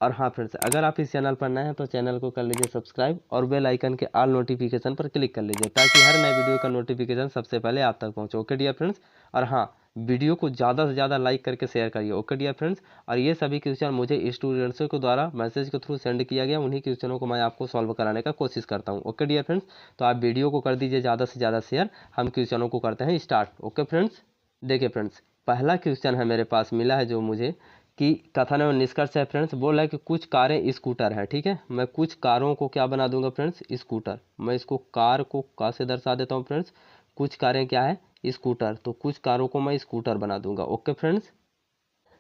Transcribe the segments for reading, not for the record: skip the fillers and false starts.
और हाँ फ्रेंड्स, अगर आप इस चैनल पर नए हैं तो चैनल को कर लीजिए सब्सक्राइब और बेल आइकन के ऑल नोटिफिकेशन पर क्लिक कर लीजिए ताकि हर नए वीडियो का नोटिफिकेशन सबसे पहले आप तक पहुँचे। Okay dear friends. और हाँ, वीडियो को ज़्यादा से ज़्यादा लाइक करके शेयर करिए। Okay dear friends. और ये सभी क्वेश्चन मुझे स्टूडेंट्सों के द्वारा मैसेज के थ्रू सेंड किया गया, उन्हीं क्वेश्चनों को मैं आपको सॉल्व कराने का कोशिश करता हूँ। ओके डियर फ्रेंड्स, तो आप वीडियो को कर दीजिए ज़्यादा से ज़्यादा शेयर। हम क्वेश्चनों को करते हैं स्टार्ट। ओके फ्रेंड्स, देखिए फ्रेंड्स, पहला क्वेश्चन है मेरे पास मिला है जो मुझे कि कथन एवं निष्कर्ष है फ्रेंड्स। बोल रहा है कि कुछ कारें स्कूटर हैं। ठीक है, मैं कुछ कारों को क्या बना दूंगा फ्रेंड्स, स्कूटर। मैं इसको कार को का से दर्शा देता हूँ फ्रेंड्स। कुछ कारें क्या है, स्कूटर, तो कुछ कारों को मैं स्कूटर बना दूंगा। ओके फ्रेंड्स,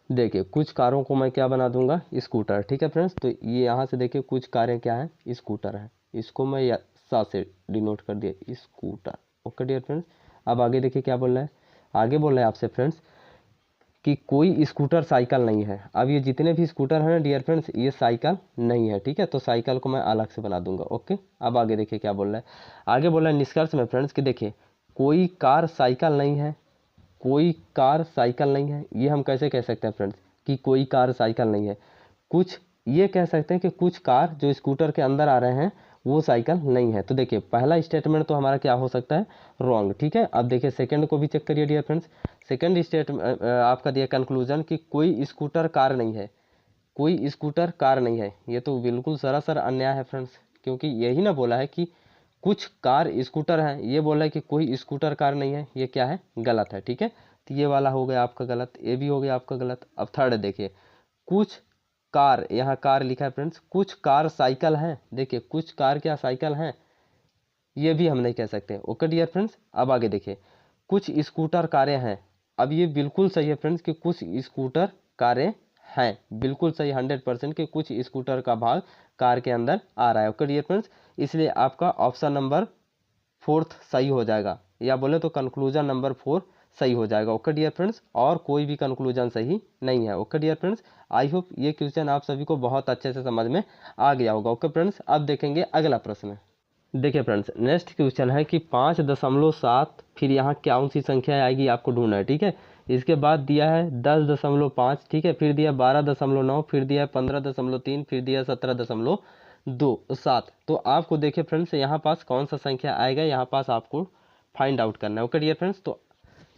देखिए कुछ कारों को मैं क्या बना दूंगा, स्कूटर। ठीक है फ्रेंड्स, तो ये यहाँ से देखिए कुछ कारें क्या है, स्कूटर है। इसको मैं सा से डिनोट कर दिया, स्कूटर। ओके डियर फ्रेंड्स, अब आगे देखिए क्या बोल रहा है। आगे बोल रहा है आपसे फ्रेंड्स कि कोई स्कूटर साइकिल नहीं है। अब ये जितने भी स्कूटर हैं ना डियर फ्रेंड्स, ये साइकिल नहीं है। ठीक है, तो साइकिल को मैं अलग से बना दूंगा। ओके, अब आगे देखिए क्या बोल रहा है। आगे बोल रहा है निष्कर्ष में फ्रेंड्स कि देखिए कोई कार साइकिल नहीं है। कोई कार साइकिल नहीं है, ये हम कैसे कह सकते हैं फ्रेंड्स कि कोई कार साइकिल नहीं है। कुछ ये कह सकते हैं कि कुछ कार जो स्कूटर के अंदर आ रहे हैं वो साइकिल नहीं है। तो देखिए पहला स्टेटमेंट तो हमारा क्या हो सकता है, रॉन्ग। ठीक है, अब देखिए सेकंड को भी चेक करिए डियर फ्रेंड्स। सेकंड स्टेटमेंट आपका दिया कंक्लूजन कि कोई स्कूटर कार नहीं है। कोई स्कूटर कार नहीं है, ये तो बिल्कुल सरासर अन्याय है फ्रेंड्स, क्योंकि यही ना बोला है कि कुछ कार स्कूटर हैं, ये बोला है कि कोई स्कूटर कार नहीं है। ये क्या है, गलत है। ठीक है, तो ये वाला हो गया आपका गलत, ये भी हो गया आपका गलत। अब थर्ड देखिए, कुछ कार, यहाँ कार लिखा है फ्रेंड्स, कुछ कार साइकिल हैं। देखिए कुछ कार क्या साइकिल हैं, ये भी हम नहीं कह सकते। ओके डियर फ्रेंड्स, अब आगे देखिए कुछ स्कूटर कारें हैं। अब ये बिल्कुल सही है फ्रेंड्स कि कुछ स्कूटर कारें हैं, बिल्कुल सही 100% कि कुछ स्कूटर का भाग कार के अंदर आ रहा है। ओके डियर फ्रेंड्स, इसलिए आपका ऑप्शन नंबर 4 सही हो जाएगा, या बोले तो कंक्लूजन नंबर 4 सही हो जाएगा। ओके डियर फ्रेंड्स, और कोई भी कंक्लूजन सही नहीं है। Okay dear friends, I hope ये क्वेश्चन आप सभी को बहुत अच्छे से समझ में आ गया होगा। ओके फ्रेंड्स, अब देखेंगे अगला प्रश्न। देखिए फ्रेंड्स, नेक्स्ट क्वेश्चन है कि 5.7, फिर यहाँ कौन सी संख्या आएगी आपको ढूंढना है। ठीक है, इसके बाद दिया है 10.5। ठीक है, फिर दिया 12.9, फिर दिया 15.3, फिर दिया 17.27। तो आपको देखिए फ्रेंड्स यहाँ पास कौन सा संख्या आएगा, यहाँ पास आपको फाइंड आउट करना है। ओके डियर फ्रेंड्स, तो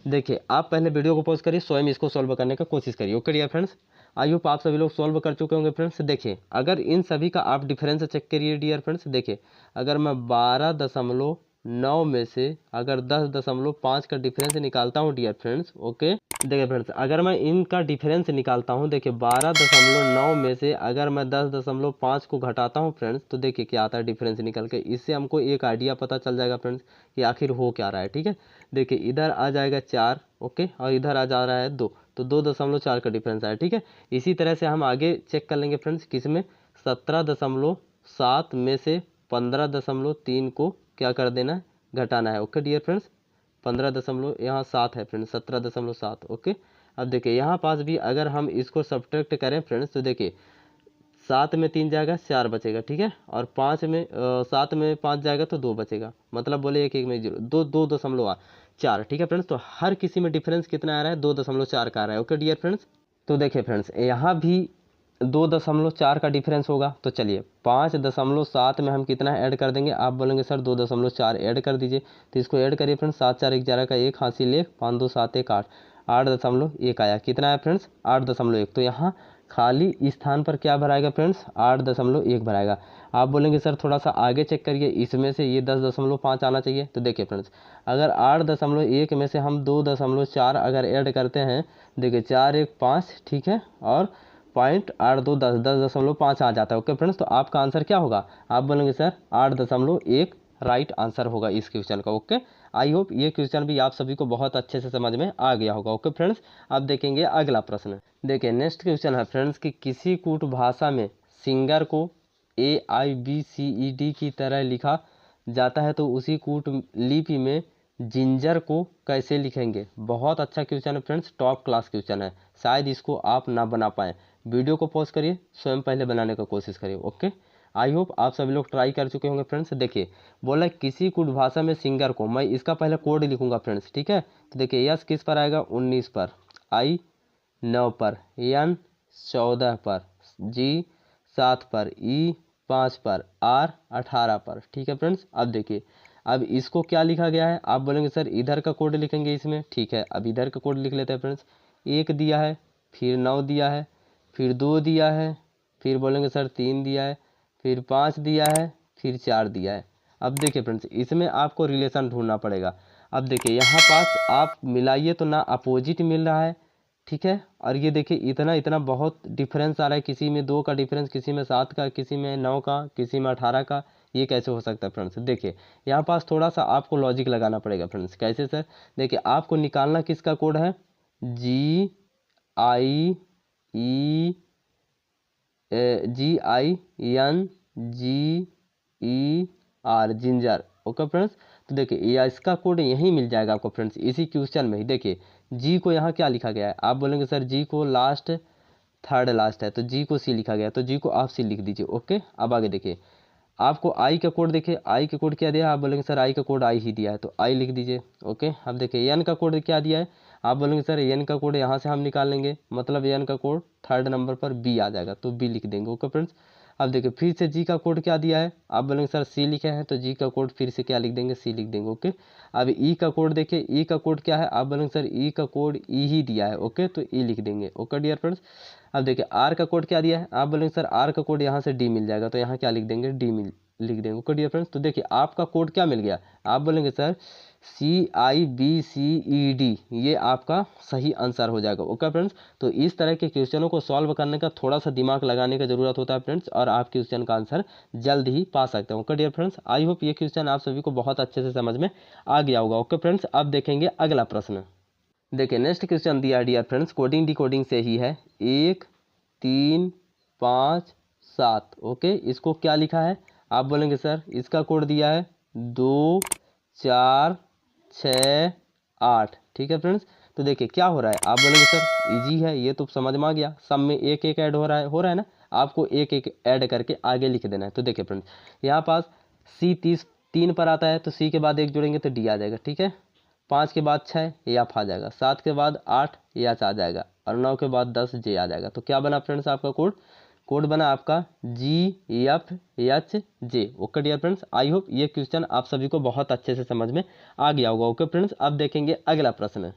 देखिए आप पहले वीडियो को पॉज करिए, स्वयं इसको सॉल्व करने का कोशिश करिए। Okay dear friends, I hope आप सभी लोग सॉल्व कर चुके होंगे फ्रेंड्स। देखिए अगर इन सभी का आप डिफरेंस चेक करिए डियर फ्रेंड्स। देखिए अगर मैं 12.9 में से अगर 10.5 का डिफरेंस निकालता हूँ डियर फ्रेंड्स। ओके, देखिए फ्रेंड्स अगर मैं इनका डिफरेंस निकालता हूँ, देखिए 12.9 में से अगर मैं 10.5 को घटाता हूँ फ्रेंड्स, तो देखिए क्या आता है डिफरेंस निकल के। इससे हमको एक आइडिया पता चल जाएगा फ्रेंड्स कि आखिर हो क्या रहा है। ठीक है, देखिए इधर आ जाएगा 4, ओके, और इधर आ जा रहा है 2, तो 2.4 का डिफरेंस आया। ठीक है, इसी तरह से हम आगे चेक कर लेंगे फ्रेंड्स, किसमें 17.7 में से 15.3 को क्या कर देना है, घटाना है। ओके डियर फ्रेंड्स, 15 यहाँ 7 है फ्रेंड्स, 17.7। ओके, अब देखिए यहाँ पास भी अगर हम इसको सब्ट्रैक्ट करें फ्रेंड्स, तो देखिए 7 में 3 जाएगा 4 बचेगा। ठीक है, और 7 में 5 जाएगा तो 2 बचेगा, मतलब बोले 1 1 में 0, 2.4। ठीक है फ्रेंड्स, तो हर किसी में डिफरेंस कितना आ रहा है, 2.4 का आ रहा है। ओके डियर फ्रेंड्स, तो देखिए फ्रेंड्स यहाँ भी 2.4 का डिफरेंस होगा। तो चलिए 5.7 में हम कितना ऐड कर देंगे, आप बोलेंगे सर 2.4 ऐड कर दीजिए, तो इसको ऐड करिए फ्रेंड्स। 7 4 11 का 1 हासिल 1, 5 2 7 1 8, 8.1 आया। कितना आया फ्रेंड्स, 8.1। तो यहाँ खाली स्थान पर क्या भराएगा फ्रेंड्स, 8.1 भराएगा। आप बोलेंगे सर थोड़ा सा आगे चेक करिए, इसमें से ये 10.5 आना चाहिए। तो देखिए फ्रेंड्स अगर 8.1 में से हम 2.4 अगर ऐड करते हैं, देखिए 4 1 5, ठीक है, और 0.82 10.5 आ जाता है। ओके फ्रेंड्स, तो आपका आंसर क्या होगा, आप बोलेंगे सर 8.1 राइट आंसर होगा इस क्वेश्चन का। ओके, आई होप ये क्वेश्चन भी आप सभी को बहुत अच्छे से समझ में आ गया होगा। ओके फ्रेंड्स, अब देखेंगे अगला प्रश्न। देखिए नेक्स्ट क्वेश्चन है फ्रेंड्स कि किसी कूट भाषा में सिंगर को AIBCED की तरह लिखा जाता है, तो उसी कूट लिपि में जिंजर को कैसे लिखेंगे। बहुत अच्छा क्वेश्चन है फ्रेंड्स, टॉप क्लास क्वेश्चन है, शायद इसको आप ना बना पाएँ। वीडियो को पॉज करिए, स्वयं पहले बनाने का कोशिश करिए। ओके, आई होप आप सभी लोग ट्राई कर चुके होंगे फ्रेंड्स। देखिए बोला किसी कुछ भाषा में सिंगर को, मैं इसका पहले कोड लिखूंगा फ्रेंड्स। ठीक है, तो देखिए यस किस पर आएगा, 19 पर, आई 9 पर, एन 14 पर, जी 7 पर, ई 5 पर, आर 18 पर। ठीक है फ्रेंड्स, अब देखिए अब इसको क्या लिखा गया है। आप बोलेंगे सर इधर का कोड लिखेंगे इसमें, ठीक है। अब इधर का कोड लिख लेते हैं फ्रेंड्स। 1 दिया है, फिर 9 दिया है, फिर 2 दिया है, फिर बोलेंगे सर 3 दिया है, फिर 5 दिया है, फिर 4 दिया है। अब देखिए फ्रेंड्स इसमें आपको रिलेशन ढूंढना पड़ेगा। अब देखिए यहाँ पास आप मिलाइए तो ना अपोजिट मिल रहा है, ठीक है। और ये देखिए इतना इतना बहुत डिफरेंस आ रहा है, किसी में 2 का डिफरेंस, किसी में 7 का, किसी में 9 का, किसी में 18 का। ये कैसे हो सकता है फ्रेंड्स? देखिए यहाँ पास थोड़ा सा आपको लॉजिक लगाना पड़ेगा फ्रेंड्स। कैसे सर? देखिए आपको निकालना किसका कोड है, GIER, जिंजर। ओके फ्रेंड्स, तो देखिए ये इसका कोड यहीं मिल जाएगा आपको फ्रेंड्स, इसी क्वेश्चन में ही। देखिए जी को यहाँ क्या लिखा गया है, आप बोलेंगे सर जी को लास्ट थर्ड लास्ट है तो जी को सी लिखा गया है, तो जी को आप सी लिख दीजिए। ओके, अब आगे देखिए आपको आई का कोड, देखिए आई का कोड क्या दिया है, आप बोलेंगे सर आई का कोड आई ही दिया है तो आई लिख दीजिए। ओके, अब देखिए एन का कोड क्या दिया है, आप बोलेंगे सर एन का कोड यहाँ से हम निकाल लेंगे, मतलब एन का कोड थर्ड नंबर पर बी आ जाएगा तो बी लिख देंगे। ओके फ्रेंड्स, अब देखिए फिर से जी का कोड क्या दिया है, आप बोलेंगे सर सी लिखा है तो जी का कोड फिर से क्या लिख देंगे, सी लिख देंगे। ओके, अब ई का कोड देखिए, ई का कोड क्या है, आप बोलेंगे सर ई का कोड ई ही दिया है। ओके, तो ई लिख देंगे। ओके डियर फ्रेंड्स, अब देखिए आर का कोड क्या दिया है, आप बोलेंगे सर आर का कोड यहाँ से डी मिल जाएगा तो यहाँ क्या लिख देंगे, डी लिख देंगे। ओके डियर फ्रेंड्स, तो देखिए आपका कोड क्या मिल गया, आप बोलेंगे सर CIBCED, ये आपका सही आंसर हो जाएगा। ओके फ्रेंड्स, तो इस तरह के क्वेश्चनों को सॉल्व करने का थोड़ा सा दिमाग लगाने की जरूरत होता है फ्रेंड्स, और आप क्वेश्चन का आंसर जल्द ही पा सकते हैं। Okay dear friends, I hope ये क्वेश्चन आप सभी को बहुत अच्छे से समझ में आ गया होगा। ओके फ्रेंड्स, अब देखेंगे अगला प्रश्न। देखिए नेक्स्ट क्वेश्चन दिया डियर फ्रेंड्स, कोडिंग डिकोडिंग से ही है, 1 3 5 7। ओके, इसको क्या लिखा है, आप बोलेंगे सर इसका कोड दिया है 2 4 6 8। ठीक है फ्रेंड्स, तो देखिए क्या हो रहा है, आप बोलेंगे सर इजी है, ये तो समझ में आ गया, सब में एक एक ऐड हो रहा है ना, आपको एक एक ऐड करके आगे लिख देना है। तो देखिए फ्रेंड्स यहाँ पास सी 3 पर आता है तो सी के बाद 1 जोड़ेंगे तो डी आ जाएगा। ठीक है, 5 के बाद 6 एफ आ जाएगा, 7 के बाद 8 एच आ जाएगा, और 9 के बाद 10 जे आ जाएगा। तो क्या बना फ्रेंड्स आपका कोड बना आपका GFHJ। Okay dear friends, I hope ये क्वेश्चन आप सभी को बहुत अच्छे से समझ में आ गया होगा। ओके फ्रेंड्स, अब देखेंगे अगला प्रश्न।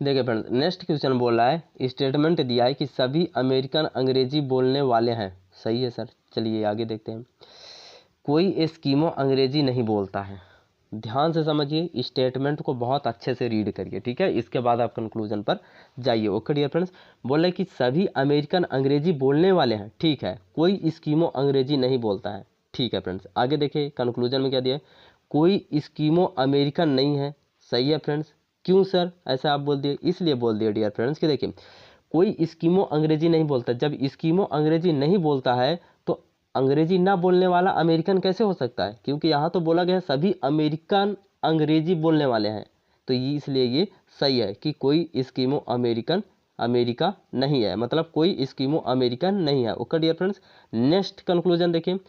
देखिए फ्रेंड्स नेक्स्ट क्वेश्चन बोल रहा है, स्टेटमेंट दिया है कि सभी अमेरिकन अंग्रेजी बोलने वाले हैं। सही है सर, चलिए आगे देखते हैं। कोई एस्किमो अंग्रेजी नहीं बोलता है। ध्यान से समझिए, स्टेटमेंट को बहुत अच्छे से रीड करिए, ठीक है, इसके बाद आप कंक्लूजन पर जाइए। ओके डियर फ्रेंड्स, बोल रहे कि सभी अमेरिकन अंग्रेजी बोलने वाले हैं, ठीक है, कोई एस्किमो अंग्रेजी नहीं बोलता है। ठीक है फ्रेंड्स, आगे देखिए कंक्लूजन में क्या दिया है, कोई एस्किमो अमेरिकन नहीं है। सही है फ्रेंड्स, क्यों सर ऐसा आप बोल दिए, इसलिए बोल दिए डियर फ्रेंड्स कि देखिए कोई एस्किमो अंग्रेजी नहीं बोलता, जब एस्किमो अंग्रेजी नहीं बोलता है तो अंग्रेजी ना बोलने वाला अमेरिकन कैसे हो सकता है, क्योंकि यहाँ तो बोला गया है सभी अमेरिकन अंग्रेजी बोलने वाले हैं, तो ये इसलिए ये सही है कि कोई एस्किमो अमेरिकन अमेरिका नहीं है, मतलब कोई एस्किमो अमेरिकन नहीं है। Okay dear friends, next conclusion देखिए,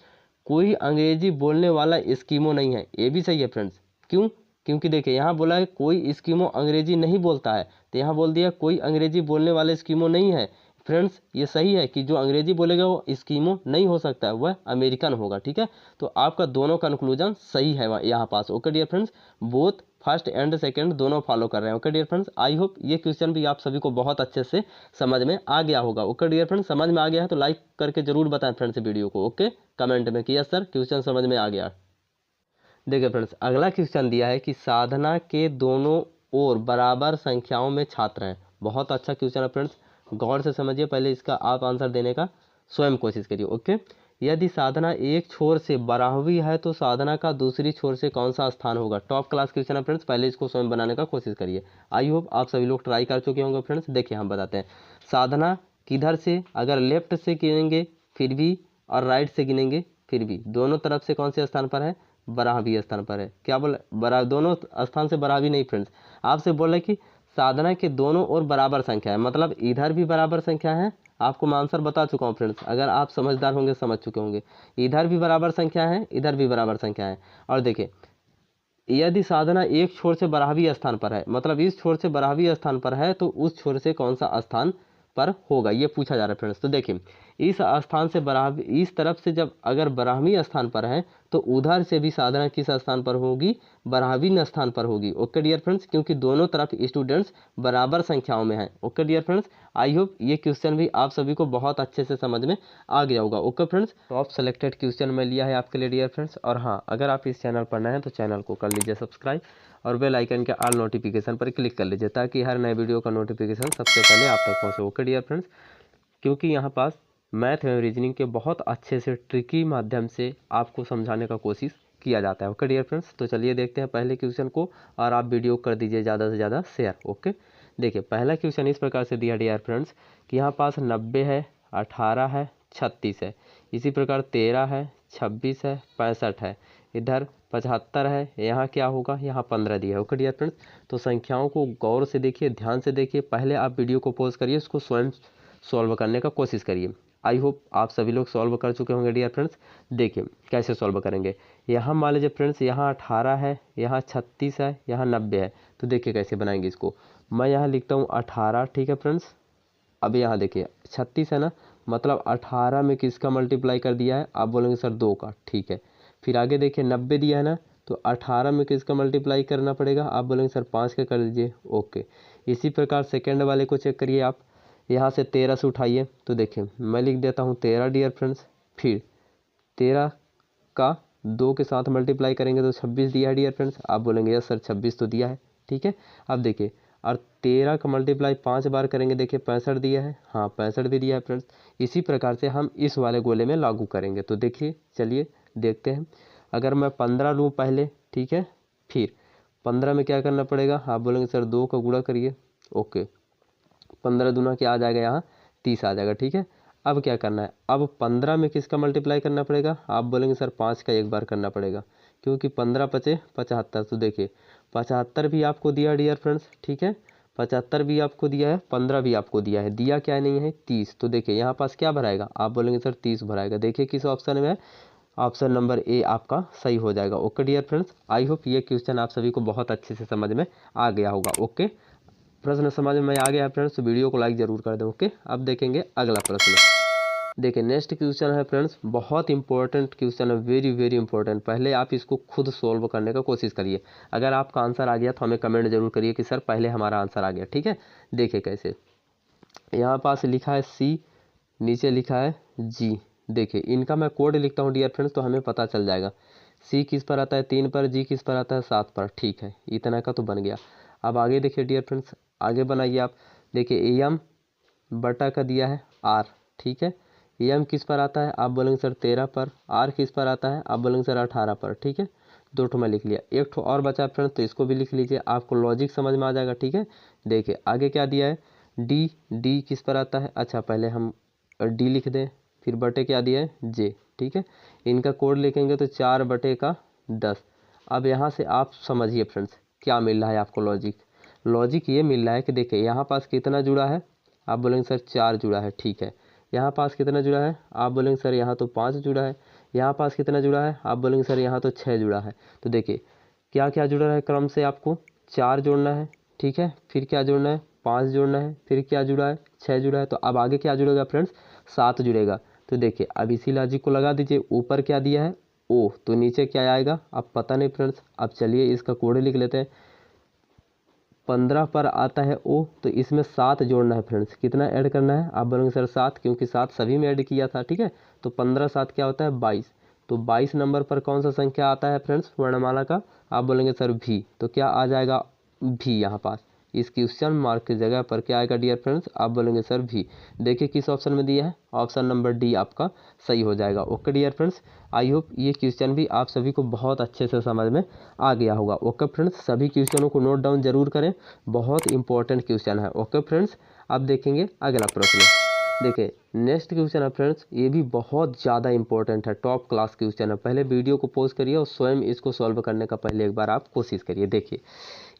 कोई अंग्रेजी बोलने वाला एस्किमो नहीं है, ये भी सही है फ्रेंड्स। क्यों? क्योंकि देखिए यहाँ बोला है कोई एस्किमो अंग्रेजी नहीं बोलता है, तो यहाँ बोल दिया कोई अंग्रेजी बोलने वाला एस्किमो नहीं है। फ्रेंड्स ये सही है कि जो अंग्रेजी बोलेगा वो एस्किमो नहीं हो सकता है, वह अमेरिकन होगा। ठीक है, तो आपका दोनों कंक्लूजन सही है यहाँ पास। Okay dear friends, both first and second दोनों फॉलो कर रहे हैं। Okay dear friends, I hope ये क्वेश्चन भी आप सभी को बहुत अच्छे से समझ में आ गया होगा। ओके डियर फ्रेंड्स, समझ में आ गया है तो लाइक करके जरूर बताएं फ्रेंड्स वीडियो को। ओके, कमेंट में कि यस सर क्वेश्चन समझ में आ गया। देखिए फ्रेंड्स अगला क्वेश्चन दिया है कि साधना के दोनों ओर बराबर संख्याओं में छात्र हैं। बहुत अच्छा क्वेश्चन है फ्रेंड्स, गौर से समझिए, पहले इसका आप आंसर देने का स्वयं कोशिश करिए। ओके, यदि साधना एक छोर से 12वीं है तो साधना का दूसरी छोर से कौन सा स्थान होगा। टॉप क्लास क्वेश्चन है फ्रेंड्स, पहले इसको स्वयं बनाने का कोशिश करिए। आई होप आप सभी लोग ट्राई कर चुके होंगे फ्रेंड्स। देखिए हम बताते हैं, साधना किधर से, अगर लेफ्ट से गिनेंगे फिर भी और राइट से गिनेंगे फिर भी, दोनों तरफ से कौन से स्थान पर है, 12वीं स्थान पर है। क्या बोले, दोनों स्थान से 12वीं नहीं फ्रेंड्स, आपसे बोले कि साधना के दोनों ओर बराबर संख्या है, मतलब इधर भी बराबर संख्या है। आपको मैं आंसर बता चुका हूँ फ्रेंड्स, अगर आप समझदार होंगे समझ चुके होंगे, इधर भी बराबर संख्या है, इधर भी बराबर संख्या है। और देखिए यदि साधना एक छोर से 12वीं स्थान पर है, मतलब इस छोर से 12वीं स्थान पर है, तो उस छोर से कौन सा स्थान पर होगा, ये पूछा जा रहा है फ्रेंड्स। तो देखिए इस स्थान से बराबर, इस तरफ से जब अगर ब्राह्मी स्थान पर है तो उधर से भी साधना किस स्थान पर होगी, ब्राह्मीण स्थान पर होगी। ओके डियर फ्रेंड्स, क्योंकि दोनों तरफ स्टूडेंट्स बराबर संख्याओं में हैं। Okay dear friends, I hope ये क्वेश्चन भी आप सभी को बहुत अच्छे से समझ में आ गया होगा। Okay friends, top selected question मैं लिया है आपके लिए डियर फ्रेंड्स। और हाँ, अगर आप इस चैनल पर नए हैं तो चैनल को कर लीजिए सब्सक्राइब और बेल आइकन के ऑल नोटिफिकेशन पर क्लिक कर लीजिए, ताकि हर नए वीडियो का नोटिफिकेशन सबसे पहले आप तक पहुँचे। ओके डियर फ्रेंड्स, क्योंकि यहाँ पास मैथ एवं रीजनिंग के बहुत अच्छे से ट्रिकी माध्यम से आपको समझाने का कोशिश किया जाता है। ओके डियर फ्रेंड्स, तो चलिए देखते हैं पहले क्वेश्चन को, और आप वीडियो कर दीजिए ज़्यादा से ज़्यादा शेयर। ओके, देखिए पहला क्वेश्चन इस प्रकार से दिया डियर फ्रेंड्स कि यहाँ पास 90 है, 18 है, 36 है, इसी प्रकार 13 है, 26 है, 65 है, इधर 75 है, यहाँ क्या होगा, यहाँ 15 दिया है। ओके डियर फ्रेंड्स, तो संख्याओं को गौर से देखिए, ध्यान से देखिए, पहले आप वीडियो को पॉज करिए, उसको स्वयं सॉल्व करने का कोशिश करिए। आई होप आप सभी लोग सॉल्व कर चुके होंगे डियर फ्रेंड्स। देखिए कैसे सॉल्व करेंगे, यहाँ मान लीजिए फ्रेंड्स यहाँ 18 है, यहाँ 36 है, यहाँ 90 है, तो देखिए कैसे बनाएंगे इसको। मैं यहाँ लिखता हूँ 18, ठीक है फ्रेंड्स। अब यहाँ देखिए 36 है ना, मतलब 18 में किसका मल्टीप्लाई कर दिया है, आप बोलेंगे सर 2 का, ठीक है। फिर आगे देखिए 90 दिया है ना, तो 18 में किसका मल्टीप्लाई करना पड़ेगा, आप बोलेंगे सर 5 का कर दीजिए। ओके, इसी प्रकार सेकेंड वाले को चेक करिए आप, यहाँ से 13 से उठाइए, तो देखिए मैं लिख देता हूँ 13 डियर फ्रेंड्स। फिर 13 का 2 के साथ मल्टीप्लाई करेंगे तो 26 दिया है डियर फ्रेंड्स, आप बोलेंगे यस सर 26 तो दिया है, ठीक है। अब देखिए, और 13 का मल्टीप्लाई 5 बार करेंगे, देखिए 65 दिया है, हाँ 65 भी दिया है फ्रेंड्स। इसी प्रकार से हम इस वाले गोले में लागू करेंगे, तो देखिए चलिए देखते हैं। अगर मैं 15 लूँ पहले, ठीक है, फिर 15 में क्या करना पड़ेगा, आप बोलेंगे सर 2 का गुणा करिए। ओके, 15 दूना क्या आ जाएगा, यहाँ 30 आ जाएगा, ठीक है। अब क्या करना है, अब 15 में किसका मल्टीप्लाई करना पड़ेगा, आप बोलेंगे सर 5 का एक बार करना पड़ेगा, क्योंकि 15 पचे 75। तो देखिए 75 भी आपको दिया डियर फ्रेंड्स, ठीक है, 75 भी आपको दिया है, 15 भी आपको दिया है, दिया क्या नहीं है 30। तो देखिए यहाँ पास क्या भराएगा, आप बोलेंगे सर 30 भराएगा। देखिए किस ऑप्शन में है, ऑप्शन नंबर ए आपका सही हो जाएगा। Okay dear friends, I hope ये क्वेश्चन आप सभी को बहुत अच्छे से समझ में आ गया होगा। ओके, प्रश्न समझ में आ गया फ्रेंड्स, तो वीडियो को लाइक जरूर कर दें। ओके, अब देखेंगे अगला प्रश्न। देखिए नेक्स्ट क्वेश्चन है फ्रेंड्स, बहुत इंपॉर्टेंट क्वेश्चन है, वेरी वेरी इंपॉर्टेंट। पहले आप इसको खुद सोल्व करने का कोशिश करिए। अगर आपका आंसर आ गया तो हमें कमेंट जरूर करिए कि सर पहले हमारा आंसर आ गया, ठीक है। देखिए कैसे, यहाँ पास लिखा है सी, नीचे लिखा है जी। देखिए इनका मैं कोड लिखता हूँ डियर फ्रेंड्स, तो हमें पता चल जाएगा। सी किस पर आता है, 3 पर, जी किस पर आता है, 7 पर, ठीक है, इतना का तो बन गया। अब आगे देखिए डियर फ्रेंड्स, आगे बनाइए आप। देखिए एम बटा का दिया है आर, ठीक है। एम किस पर आता है, आप बोलेंगे सर 13 पर, आर किस पर आता है, आप बोलेंगे सर 18 पर, ठीक है। 2 ठो मैं लिख लिया, 1 ठो और बचा फ्रेंड्स, तो इसको भी लिख लीजिए, आपको लॉजिक समझ में आ जाएगा, ठीक है। देखिए आगे क्या दिया है, डी, डी किस पर आता है, अच्छा पहले हम डी लिख दें, फिर बटे क्या दिया है जे, ठीक है। इनका कोड लिखेंगे तो 4 बटे का 10। अब यहाँ से आप समझिए फ्रेंड्स क्या मिल रहा है आपको लॉजिक। लॉजिक ये मिल रहा है कि देखिए यहाँ पास कितना जुड़ा है, आप बोलेंगे सर 4 जुड़ा है, ठीक है। यहाँ पास कितना जुड़ा है, आप बोलेंगे सर यहाँ तो 5 जुड़ा है। यहाँ पास कितना जुड़ा है, आप बोलेंगे सर यहाँ तो 6 जुड़ा है। तो देखिए क्या क्या जुड़ा है, क्रम से आपको 4 जोड़ना है, ठीक है, फिर क्या जोड़ना है, 5 जोड़ना है, फिर क्या जुड़ा है, 6 जुड़ा है। तो अब आगे क्या जुड़ेगा फ्रेंड्स, 7 जुड़ेगा। तो देखिए अब इसी लॉजिक को लगा दीजिए, ऊपर क्या दिया है ओ, तो नीचे क्या आएगा, अब पता नहीं फ्रेंड्स। अब चलिए इसका कोड लिख लेते हैं। 15 पर आता है ओ, तो इसमें 7 जोड़ना है फ्रेंड्स। कितना ऐड करना है, आप बोलेंगे सर 7, क्योंकि 7 सभी में ऐड किया था, ठीक है। तो 15 7 क्या होता है 22। तो 22 नंबर पर कौन सा संख्या आता है फ्रेंड्स वर्णमाला का, आप बोलेंगे सर भी। तो क्या आ जाएगा भी, यहाँ पास इस क्वेश्चन मार्क की जगह पर क्या आएगा डियर फ्रेंड्स, आप बोलेंगे सर भी। देखिए किस ऑप्शन में दिया है, ऑप्शन नंबर डी आपका सही हो जाएगा। Okay dear friends, I hope ये क्वेश्चन भी आप सभी को बहुत अच्छे से समझ में आ गया होगा। ओके फ्रेंड्स, सभी क्वेश्चनों को नोट डाउन जरूर करें, बहुत इंपॉर्टेंट क्वेश्चन है। ओके फ्रेंड्स, अब देखेंगे अगला प्रश्न। देखिए नेक्स्ट क्वेश्चन है फ्रेंड्स, ये भी बहुत ज़्यादा इंपॉर्टेंट है, टॉप क्लास क्वेश्चन है। पहले वीडियो को पॉज करिए और स्वयं इसको सॉल्व करने का पहले एक बार आप कोशिश करिए। देखिए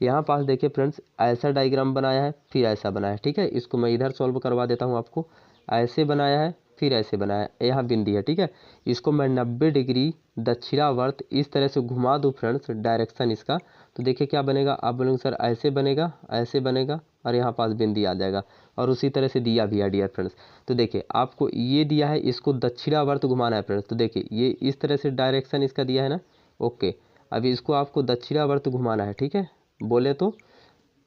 यहाँ पास देखिए फ्रेंड्स, ऐसा डायग्राम बनाया है, फिर ऐसा बनाया है, ठीक है। इसको मैं इधर सॉल्व करवा देता हूँ आपको। ऐसे बनाया है, फिर ऐसे बनाया है, यहाँ बिंदी है, ठीक है। इसको मैं 90 डिग्री दक्षिणावर्त इस तरह से घुमा दूँ फ्रेंड्स, डायरेक्शन इसका, तो देखिए क्या बनेगा, आप बोलेंगे सर ऐसे बनेगा, ऐसे बनेगा, और यहाँ पास बिंदी आ जाएगा। और उसी तरह से दिया भी है डियर फ्रेंड्स। तो देखिए आपको ये दिया है, इसको दक्षिणावर्त घुमाना है फ्रेंड्स। तो देखिए ये इस तरह से डायरेक्शन इसका दिया है ना, ओके। अभी इसको आपको दक्षिणावर्त घुमाना है, ठीक है, बोले तो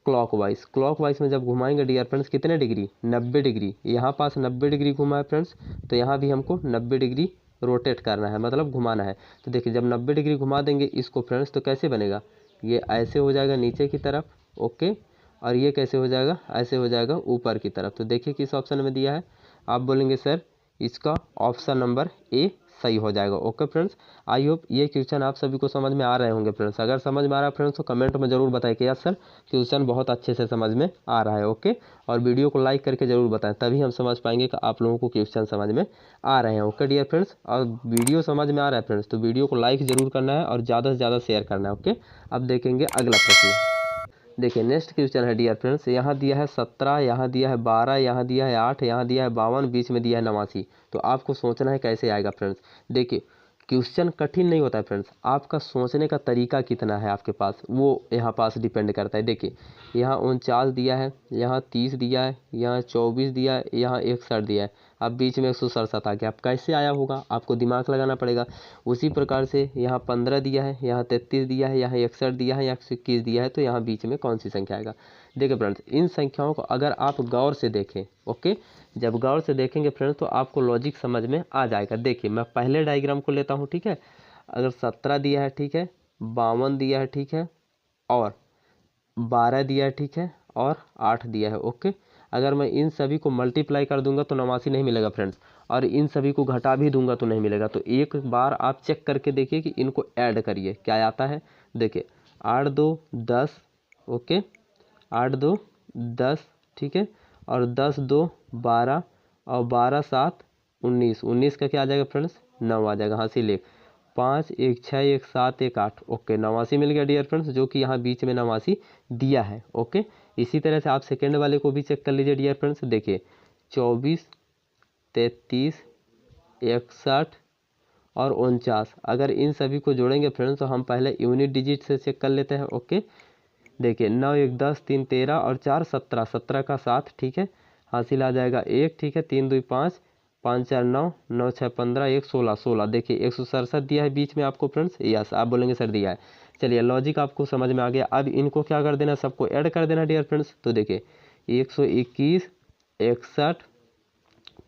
क्लॉकवाइज में जब घुमाएंगे डियर फ्रेंड्स कितने डिग्री, 90 डिग्री। यहाँ पास 90 डिग्री घुमा है फ्रेंड्स, तो यहाँ भी हमको 90 डिग्री रोटेट करना है, मतलब घुमाना है। तो देखिए जब 90 डिग्री घुमा देंगे इसको फ्रेंड्स, तो कैसे बनेगा, ये ऐसे हो जाएगा नीचे की तरफ, ओके। और ये कैसे हो जाएगा, ऐसे हो जाएगा ऊपर की तरफ। तो देखिए किस ऑप्शन में दिया है, आप बोलेंगे सर इसका ऑप्शन नंबर ए सही हो जाएगा। ओके फ्रेंड्स, आई होप ये क्वेश्चन आप सभी को समझ में आ रहे होंगे फ्रेंड्स। अगर समझ में आ रहा है फ्रेंड्स तो कमेंट में जरूर बताएं कि यस सर क्वेश्चन बहुत अच्छे से समझ में आ रहा है, ओके। और वीडियो को लाइक करके जरूर बताएं, तभी हम समझ पाएंगे कि आप लोगों को क्वेश्चन समझ में आ रहे हैं, ओके डियर फ्रेंड्स। और वीडियो समझ में आ रहा है फ्रेंड्स तो वीडियो को लाइक जरूर करना है और ज़्यादा से ज़्यादा शेयर करना है, ओके। अब देखेंगे अगला प्रश्न। देखिए नेक्स्ट क्वेश्चन है डियर फ्रेंड्स, यहाँ दिया है 17, यहाँ दिया है 12, यहाँ दिया है 8, यहाँ दिया है 52, बीच में दिया है 89। तो आपको सोचना है कैसे आएगा फ्रेंड्स। देखिए क्वेश्चन कठिन नहीं होता है फ्रेंड्स, आपका सोचने का तरीका कितना है आपके पास, वो यहाँ पास डिपेंड करता है। देखिए यहाँ 49 दिया है, यहाँ 30 दिया है, यहाँ 24 दिया है, यहाँ 61 दिया है, अब बीच में 167 आ गया। अब कैसे आया होगा आपको दिमाग लगाना पड़ेगा। उसी प्रकार से यहाँ 15 दिया है, यहाँ 33 दिया है, यहाँ 61 दिया है, यहाँ 121 दिया है, तो यहाँ बीच में कौन सी संख्या आएगा। देखिए फ्रेंड्स इन संख्याओं को अगर आप गौर से देखें, ओके, जब गौर से देखेंगे फ्रेंड्स तो आपको लॉजिक समझ में आ जाएगा। देखिए मैं पहले डायग्राम को लेता हूँ, ठीक है। अगर 17 दिया है, ठीक है, 52 दिया है, ठीक है, और 12 दिया है, ठीक है, और 8 दिया है, ओके। अगर मैं इन सभी को मल्टीप्लाई कर दूंगा तो 89 नहीं मिलेगा फ्रेंड्स, और इन सभी को घटा भी दूंगा तो नहीं मिलेगा। तो एक बार आप चेक करके देखिए कि इनको ऐड करिए क्या आता है। देखिए 8 2 10, ओके, 8 2 10, ठीक है, और 10 2 12, और 12 7 19, 19 का क्या आ जाएगा फ्रेंड्स, 9 आ जाएगा। हासिल 1 5 1 6 1 7 1 8, ओके, 89 मिल गया डियर फ्रेंड्स, जो कि यहाँ बीच में 89 दिया है, ओके। इसी तरह से आप सेकेंड वाले को भी चेक कर लीजिए डियर फ्रेंड्स। देखिए 24 33 61 और 49, अगर इन सभी को जोड़ेंगे फ्रेंड्स तो हम पहले यूनिट डिजिट से चेक कर लेते हैं, ओके। देखिए 9 1 10 3 13 और 4 17, 17 का 7, ठीक है, हासिल आ जाएगा 1, ठीक है, 3 2 5 5 4 9 9 6 15 1 16 16। देखिए 167 दिया है बीच में आपको फ्रेंड्स, यस आप बोलेंगे सर दिया है। चलिए लॉजिक आपको समझ में आ गया। अब इनको क्या कर देना, सबको ऐड कर देना डियर फ्रेंड्स। तो देखिए 121 61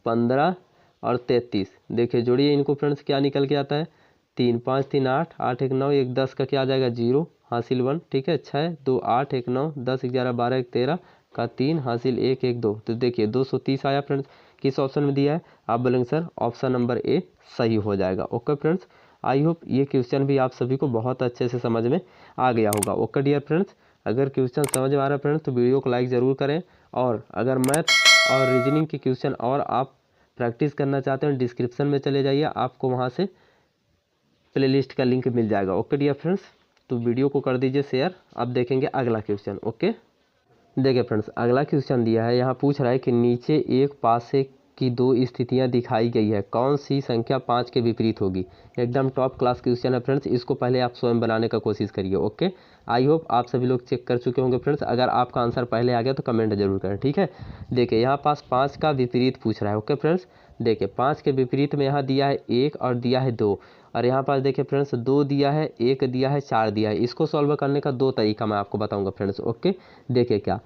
15 और 33, देखिए जोड़िए इनको फ्रेंड्स, क्या निकल के आता है, 3 5 3 8 8 1 9 1 10 का क्या आ जाएगा 0, हासिल 1, ठीक है, 6 2 8 1 9 10 11 12 1 13 का 3, हासिल 1 1 2। तो देखिए 230 आया फ्रेंड्स। किस ऑप्शन में दिया है, आप बोलेंगे सर ऑप्शन नंबर ए सही हो जाएगा। ओके फ्रेंड्स, आई होप ये क्वेश्चन भी आप सभी को बहुत अच्छे से समझ में आ गया होगा। ओके डियर फ्रेंड्स, अगर क्वेश्चन समझ में आ रहा है फ्रेंड्स तो वीडियो को लाइक ज़रूर करें, और अगर मैथ और रीजनिंग के क्वेश्चन और आप प्रैक्टिस करना चाहते हैं डिस्क्रिप्शन में चले जाइए, आपको वहाँ से प्लेलिस्ट का लिंक मिल जाएगा। ओके डियर फ्रेंड्स, तो वीडियो को कर दीजिए शेयर। अब देखेंगे अगला क्वेश्चन। ओके देखिए फ्रेंड्स, अगला क्वेश्चन दिया है, यहाँ पूछ रहा है कि नीचे एक पासे की दो स्थितियां दिखाई गई है, कौन सी संख्या 5 के विपरीत होगी। एकदम टॉप क्लास क्वेश्चन है फ्रेंड्स, इसको पहले आप स्वयं बनाने का कोशिश करिए। ओके, आई होप आप सभी लोग चेक कर चुके होंगे फ्रेंड्स। अगर आपका आंसर पहले आ गया तो कमेंट जरूर करें, ठीक है। देखिए यहाँ पास 5 का विपरीत पूछ रहा है। ओके फ्रेंड्स, देखिए 5 के विपरीत में यहाँ दिया है 1 और दिया है 2, और यहाँ पास देखिए फ्रेंड्स 2 दिया है, 1 दिया है, 4 दिया है। इसको सॉल्व करने का 2 तरीका मैं आपको बताऊँगा फ्रेंड्स। ओके देखिए, क्या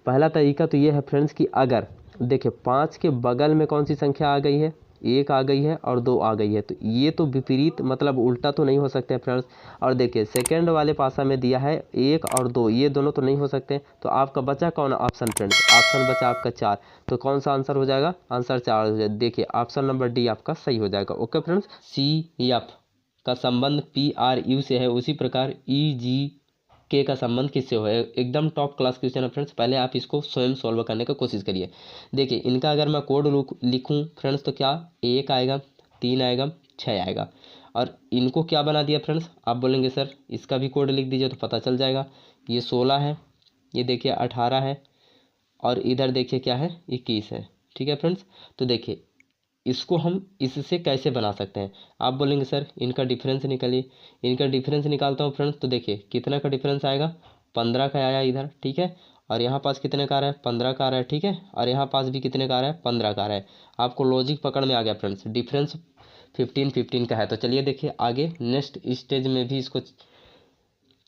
पहला तरीका तो ये है फ्रेंड्स कि अगर देखिए 5 के बगल में कौन सी संख्या आ गई है, 1 आ गई है और 2 आ गई है, तो ये तो विपरीत मतलब उल्टा तो नहीं हो सकते फ्रेंड्स। और देखिए सेकंड वाले पासा में दिया है 1 और 2, ये दोनों तो नहीं हो सकते। तो आपका बचा कौन ऑप्शन फ्रेंड्स, ऑप्शन बचा आपका 4। तो कौन सा आंसर हो जाएगा, आंसर 4 हो जाएगा। देखिए ऑप्शन नंबर डी आपका सही हो जाएगा। ओके फ्रेंड्स, CF का संबंध PRU से है, उसी प्रकार EGK का संबंध किससे हो है। एकदम टॉप क्लास क्वेश्चन है फ्रेंड्स, पहले आप इसको स्वयं सॉल्व करने का कोशिश करिए। देखिए इनका अगर मैं कोड लिखूं फ्रेंड्स तो क्या 1 आएगा, 3 आएगा, 6 आएगा। और इनको क्या बना दिया फ्रेंड्स, आप बोलेंगे सर इसका भी कोड लिख दीजिए तो पता चल जाएगा। ये 16 है, ये देखिए 18 है, और इधर देखिए क्या है 21 है, ठीक है फ्रेंड्स। तो देखिए इसको हम इससे कैसे बना सकते हैं, आप बोलेंगे सर इनका डिफरेंस निकालिए। इनका डिफरेंस निकालता हूँ फ्रेंड्स, तो देखिए कितना का डिफरेंस आएगा, 15 का आया इधर, ठीक है। और यहाँ पास कितने का आ रहा है, 15 का आ रहा है, ठीक है। और यहाँ पास भी कितने का आ रहा है, 15 का आ रहा है। आपको लॉजिक पकड़ में आ गया फ्रेंड्स, डिफरेंस 15-15 का है। तो चलिए देखिए आगे नेक्स्ट स्टेज में भी इसको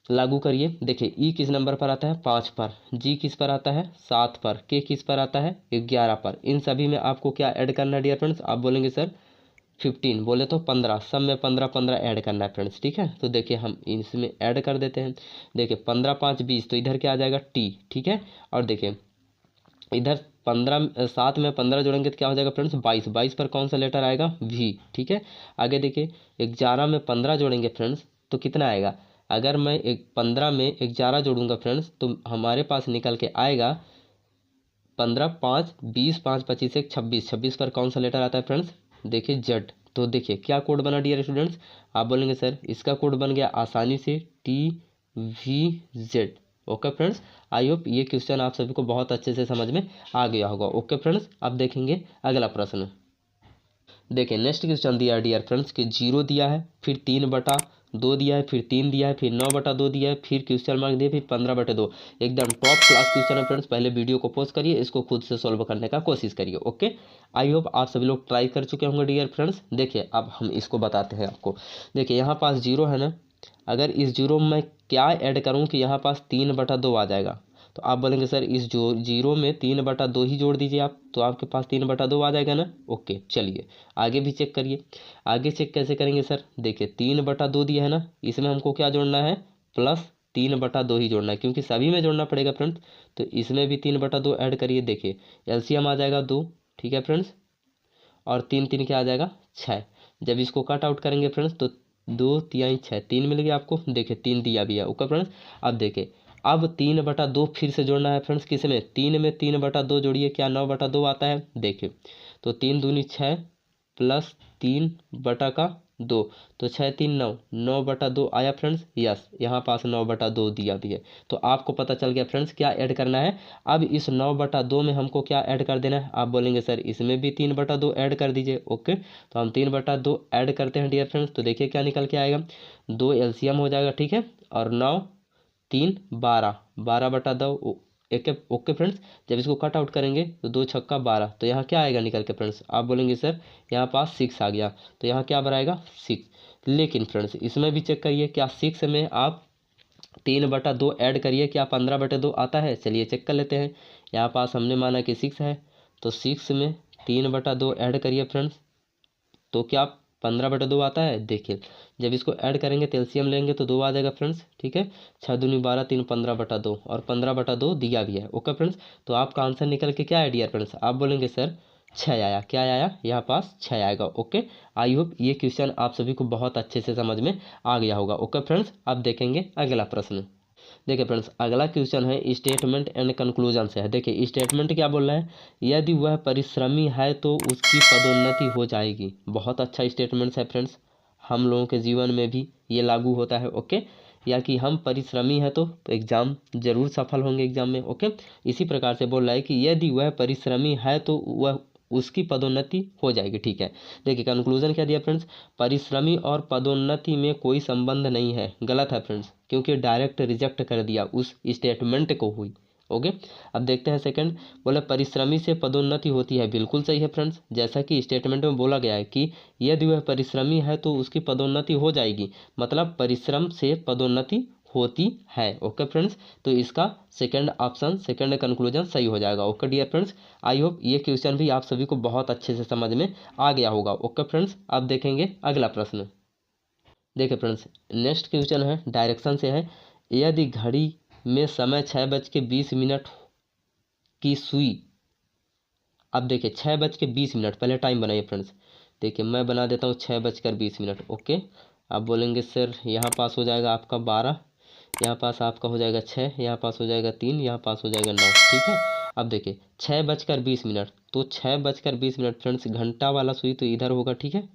लागू करिए। देखिए ई किस नंबर पर आता है, 5 पर, जी किस पर आता है, 7 पर, के किस पर आता है, 11 पर। इन सभी में आपको क्या ऐड करना है डियर फ्रेंड्स, आप बोलेंगे सर 15, बोले तो 15, सब में 15-15 ऐड करना है फ्रेंड्स, ठीक है। तो देखिए हम इसमें ऐड कर देते हैं। देखिए 15 5 20, तो इधर क्या आ जाएगा टी, ठीक है। और देखिए इधर 15 7 में 15 जोड़ेंगे तो क्या हो जाएगा फ्रेंड्स 22, 22 पर कौन सा लेटर आएगा, वी, ठीक है। आगे देखिए 11 में 15 जोड़ेंगे फ्रेंड्स तो कितना आएगा, अगर मैं 15 में 11 जोड़ूंगा फ्रेंड्स तो हमारे पास निकल के आएगा 15 5 20, 5 25 1 26, 26 पर कौन सा लेटर आता है फ्रेंड्स, देखिए जेड। तो देखिए क्या कोड बना डियर स्टूडेंट्स, आप बोलेंगे सर इसका कोड बन गया आसानी से TVZ। Okay friends, I hope ये क्वेश्चन आप सभी को बहुत अच्छे से समझ में आ गया होगा। ओके फ्रेंड्स, अब देखेंगे अगला प्रश्न। देखिए नेक्स्ट क्वेश्चन दिया है डियर फ्रेंड्स कि 0 दिया है, फिर 3/2 दिया है, फिर 3 दिया है, फिर 9/2 दिया है, फिर क्वेश्चन मार्क दिया, फिर 15/2। एकदम टॉप क्लास क्वेश्चन है फ्रेंड्स। पहले वीडियो को पॉज करिए, इसको खुद से सॉल्व करने का कोशिश करिए। ओके, आई होप आप सभी लोग ट्राई कर चुके होंगे डियर फ्रेंड्स। देखिए अब हम इसको बताते हैं आपको। देखिए यहाँ पास 0 है ना, अगर इस 0 में क्या ऐड करूँ कि यहाँ पास 3/2 आ जाएगा। तो आप बोलेंगे सर इस जो 0 में 3/2 ही जोड़ दीजिए आप, तो आपके पास 3/2 आ जाएगा ना। ओके चलिए आगे भी चेक करिए। आगे चेक कैसे करेंगे सर, देखिए 3/2 दिया है ना, इसमें हमको क्या जोड़ना है, +3/2 ही जोड़ना है, क्योंकि सभी में जोड़ना पड़ेगा फ्रेंड्स। तो इसमें भी 3/2 ऐड करिए। देखिए एलसीएम आ जाएगा 2, ठीक है फ्रेंड्स। और 3 3 क्या आ जाएगा 6। जब इसको कट आउट करेंगे फ्रेंड्स तो 2 3 6, 3 मिल गया आपको। देखिए 3 दिया भी है। ओके फ्रेंड्स, अब देखिए अब 3/2 फिर से जोड़ना है फ्रेंड्स, किस में, 3 में 3/2 जोड़िए, क्या 9/2 आता है। देखिए तो 3 दूनी 6 प्लस 3/2, तो 6 3 9, 9/2 आया फ्रेंड्स। यस, यहाँ पास 9/2 दिया भी है। तो आपको पता चल गया फ्रेंड्स क्या ऐड करना है। अब इस 9/2 में हमको क्या ऐड कर देना है, आप बोलेंगे सर इसमें भी 3/2 ऐड कर दीजिए। ओके, तो हम 3/2 ऐड करते हैं डियर फ्रेंड्स। तो देखिए क्या निकल के आएगा, 2 एलसीएम हो जाएगा, ठीक है। और 9 3 12, 12/2 एक। ओके फ्रेंड्स, जब इसको कट आउट करेंगे तो 2 छक्का 12, तो यहाँ क्या आएगा निकल के फ्रेंड्स, आप बोलेंगे सर यहाँ पास 6 आ गया, तो यहाँ क्या बनाएगा 6। लेकिन फ्रेंड्स इसमें भी चेक करिए, क्या 6 में आप 3/2 ऐड करिए, क्या 15/2 आता है। चलिए चेक कर लेते हैं। यहाँ पास हमने माना कि 6 है, तो 6 में 3/2 ऐड करिए फ्रेंड्स, तो क्या 15/2 आता है। देखिए जब इसको ऐड करेंगे तो एलसीएम लेंगे तो 2 आ जाएगा फ्रेंड्स, ठीक है। 6 दूनी 12, 3 15/2, और 15/2 दिया भी है। ओके फ्रेंड्स, तो आपका आंसर निकल के क्या है डियर फ्रेंड्स, आप बोलेंगे सर 6 आया। क्या आया, यहाँ पास 6 आएगा। ओके, आई होप ये क्वेश्चन आप सभी को बहुत अच्छे से समझ में आ गया होगा। ओके फ्रेंड्स, अब देखेंगे अगला प्रश्न। देखिए फ्रेंड्स अगला क्वेश्चन है स्टेटमेंट एंड कंक्लूजन से है। देखिए स्टेटमेंट क्या बोल रहा है, यदि वह परिश्रमी है तो उसकी पदोन्नति हो जाएगी। बहुत अच्छा स्टेटमेंट है फ्रेंड्स, हम लोगों के जीवन में भी ये लागू होता है। ओके, या कि हम परिश्रमी है तो एग्जाम जरूर सफल होंगे एग्जाम में। ओके, इसी प्रकार से बोल रहा है कि यदि वह परिश्रमी है तो वह उसकी पदोन्नति हो जाएगी, ठीक है। देखिए कंक्लूजन क्या दिया फ्रेंड्स, परिश्रमी और पदोन्नति में कोई संबंध नहीं है। गलत है फ्रेंड्स, क्योंकि डायरेक्ट रिजेक्ट कर दिया उस स्टेटमेंट को हुई। ओके, अब देखते हैं सेकंड, बोला परिश्रमी से पदोन्नति होती है। बिल्कुल सही है फ्रेंड्स, जैसा कि स्टेटमेंट में बोला गया है कि यदि वह परिश्रमी है तो उसकी पदोन्नति हो जाएगी, मतलब परिश्रम से पदोन्नति होती है। ओके फ्रेंड्स, तो इसका सेकंड ऑप्शन, सेकंड कंक्लूजन सही हो जाएगा। Okay dear friends, I hope ये क्वेश्चन भी आप सभी को बहुत अच्छे से समझ में आ गया होगा। ओके फ्रेंड्स, अब देखेंगे अगला प्रश्न। देखिए फ्रेंड्स नेक्स्ट क्वेश्चन है डायरेक्शन से है, यदि घड़ी में समय 6:20 की सुई, अब देखिए 6:20, पहले टाइम बनाइए फ्रेंड्स। देखिए मैं बना देता हूँ 6:20। ओके, आप बोलेंगे सर यहाँ पास हो जाएगा आपका 12, यहाँ पास आपका हो जाएगा 6, यहाँ पास हो जाएगा 3, यहाँ पास हो जाएगा 9, ठीक है। अब देखिए 6:20, तो 6:20 फ्रेंड्स, घंटा वाला सुई तो इधर होगा, ठीक है।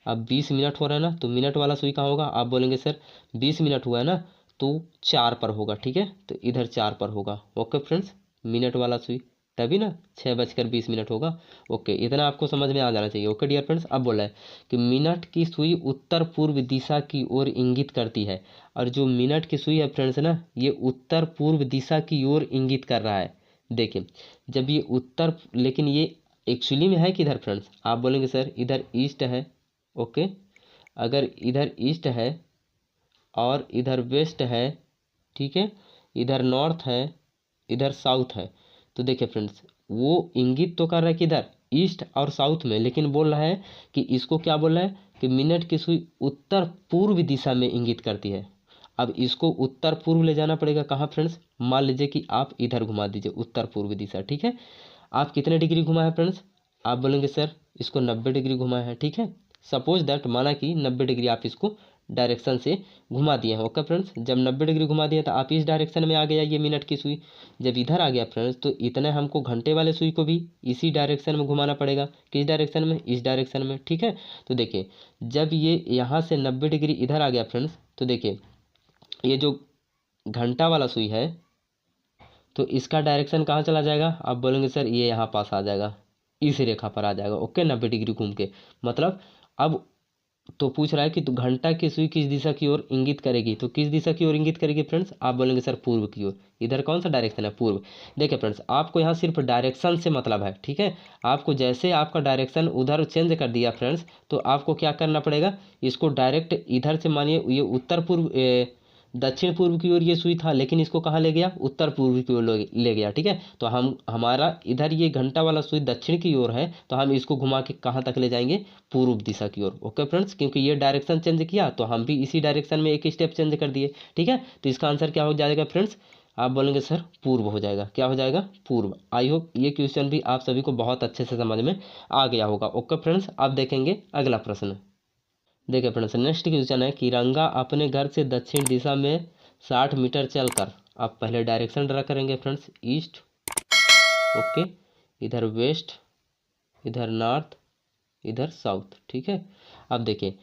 अब 20 मिनट हो रहा है ना, तो मिनट वाला सुई कहाँ होगा, आप बोलेंगे सर 20 मिनट हुआ है ना तो 4 पर होगा, ठीक है। तो इधर 4 पर होगा। ओके फ्रेंड्स, मिनट वाला सुई तभी ना 6:20 होगा। ओके, इतना आपको समझ में आ जाना चाहिए। ओके डियर फ्रेंड्स, अब बोला है कि मिनट की सुई उत्तर पूर्व दिशा की ओर इंगित करती है। और जो मिनट की सुई है फ्रेंड्स ना, ये उत्तर पूर्व दिशा की ओर इंगित कर रहा है। देखिए, जब ये उत्तर, लेकिन ये एक्चुअली में है किधर फ्रेंड्स? आप बोलेंगे सर इधर ईस्ट है। ओके, अगर इधर ईस्ट है और इधर वेस्ट है, ठीक है, इधर नॉर्थ है, इधर साउथ है, तो देखिए फ्रेंड्स, वो इंगित तो कर रहा है किधर? ईस्ट और साउथ में, लेकिन बोल रहा है कि इसको क्या बोल रहा है कि मिनट की सुई उत्तर पूर्व दिशा में इंगित करती है। अब इसको उत्तर पूर्व ले जाना पड़ेगा कहाँ फ्रेंड्स? मान लीजिए कि आप इधर घुमा दीजिए उत्तर पूर्व दिशा, ठीक है। आप कितने डिग्री घुमा है फ्रेंड्स? आप बोलेंगे सर इसको 90 डिग्री घुमा है, ठीक है। सपोज दैट, माना कि 90 डिग्री आप इसको डायरेक्शन से घुमा दिए हैं। ओके फ्रेंड्स, जब 90 डिग्री घुमा दिए तो आप इस डायरेक्शन में आ गया ये मिनट की सुई। जब इधर आ गया फ्रेंड्स, तो इतने हमको घंटे वाले सुई को भी इसी डायरेक्शन में घुमाना पड़ेगा। किस डायरेक्शन में? इस डायरेक्शन में, ठीक है। तो देखिए, जब ये यहाँ से 90 डिग्री इधर आ गया फ्रेंड्स, तो देखिए ये जो घंटा वाला सुई है, तो इसका डायरेक्शन कहाँ चला जाएगा? आप बोलेंगे सर ये यहाँ पास आ जाएगा, इस रेखा पर आ जाएगा। ओके, 90 डिग्री घूम के, मतलब अब तो पूछ रहा है कि तो घंटा की सुई किस दिशा की ओर इंगित करेगी, तो किस दिशा की ओर इंगित करेगी फ्रेंड्स? आप बोलेंगे सर पूर्व की ओर। इधर कौन सा डायरेक्शन है? पूर्व। देखिए फ्रेंड्स, आपको यहाँ सिर्फ डायरेक्शन से मतलब है, ठीक है। आपको जैसे आपका डायरेक्शन उधर चेंज कर दिया फ्रेंड्स, तो आपको क्या करना पड़ेगा? इसको डायरेक्ट इधर से, मानिए ये उत्तर पूर्व दक्षिण पूर्व की ओर ये सुई था, लेकिन इसको कहाँ ले गया? उत्तर पूर्व की ओर ले गया, ठीक है। तो हमारा इधर ये घंटा वाला सुई दक्षिण की ओर है, तो हम इसको घुमा के कहाँ तक ले जाएंगे? पूर्व दिशा की ओर। ओके फ्रेंड्स, क्योंकि ये डायरेक्शन चेंज किया तो हम भी इसी डायरेक्शन में एक स्टेप चेंज कर दिए, ठीक है। तो इसका आंसर क्या हो जाएगा फ्रेंड्स? आप बोलेंगे सर पूर्व हो जाएगा। क्या हो जाएगा? पूर्व। आई होप ये क्वेश्चन भी आप सभी को बहुत अच्छे से समझ में आ गया होगा। ओके फ्रेंड्स, अब देखेंगे अगला प्रश्न। देखिए फ्रेंड्स, नेक्स्ट क्वेश्चन है कि रंगा अपने घर से दक्षिण दिशा में 60 मीटर चलकर, आप पहले डायरेक्शन ड्रा करेंगे फ्रेंड्स, ईस्ट, ओके, इधर वेस्ट, इधर नॉर्थ, इधर साउथ, ठीक है। अब देखिए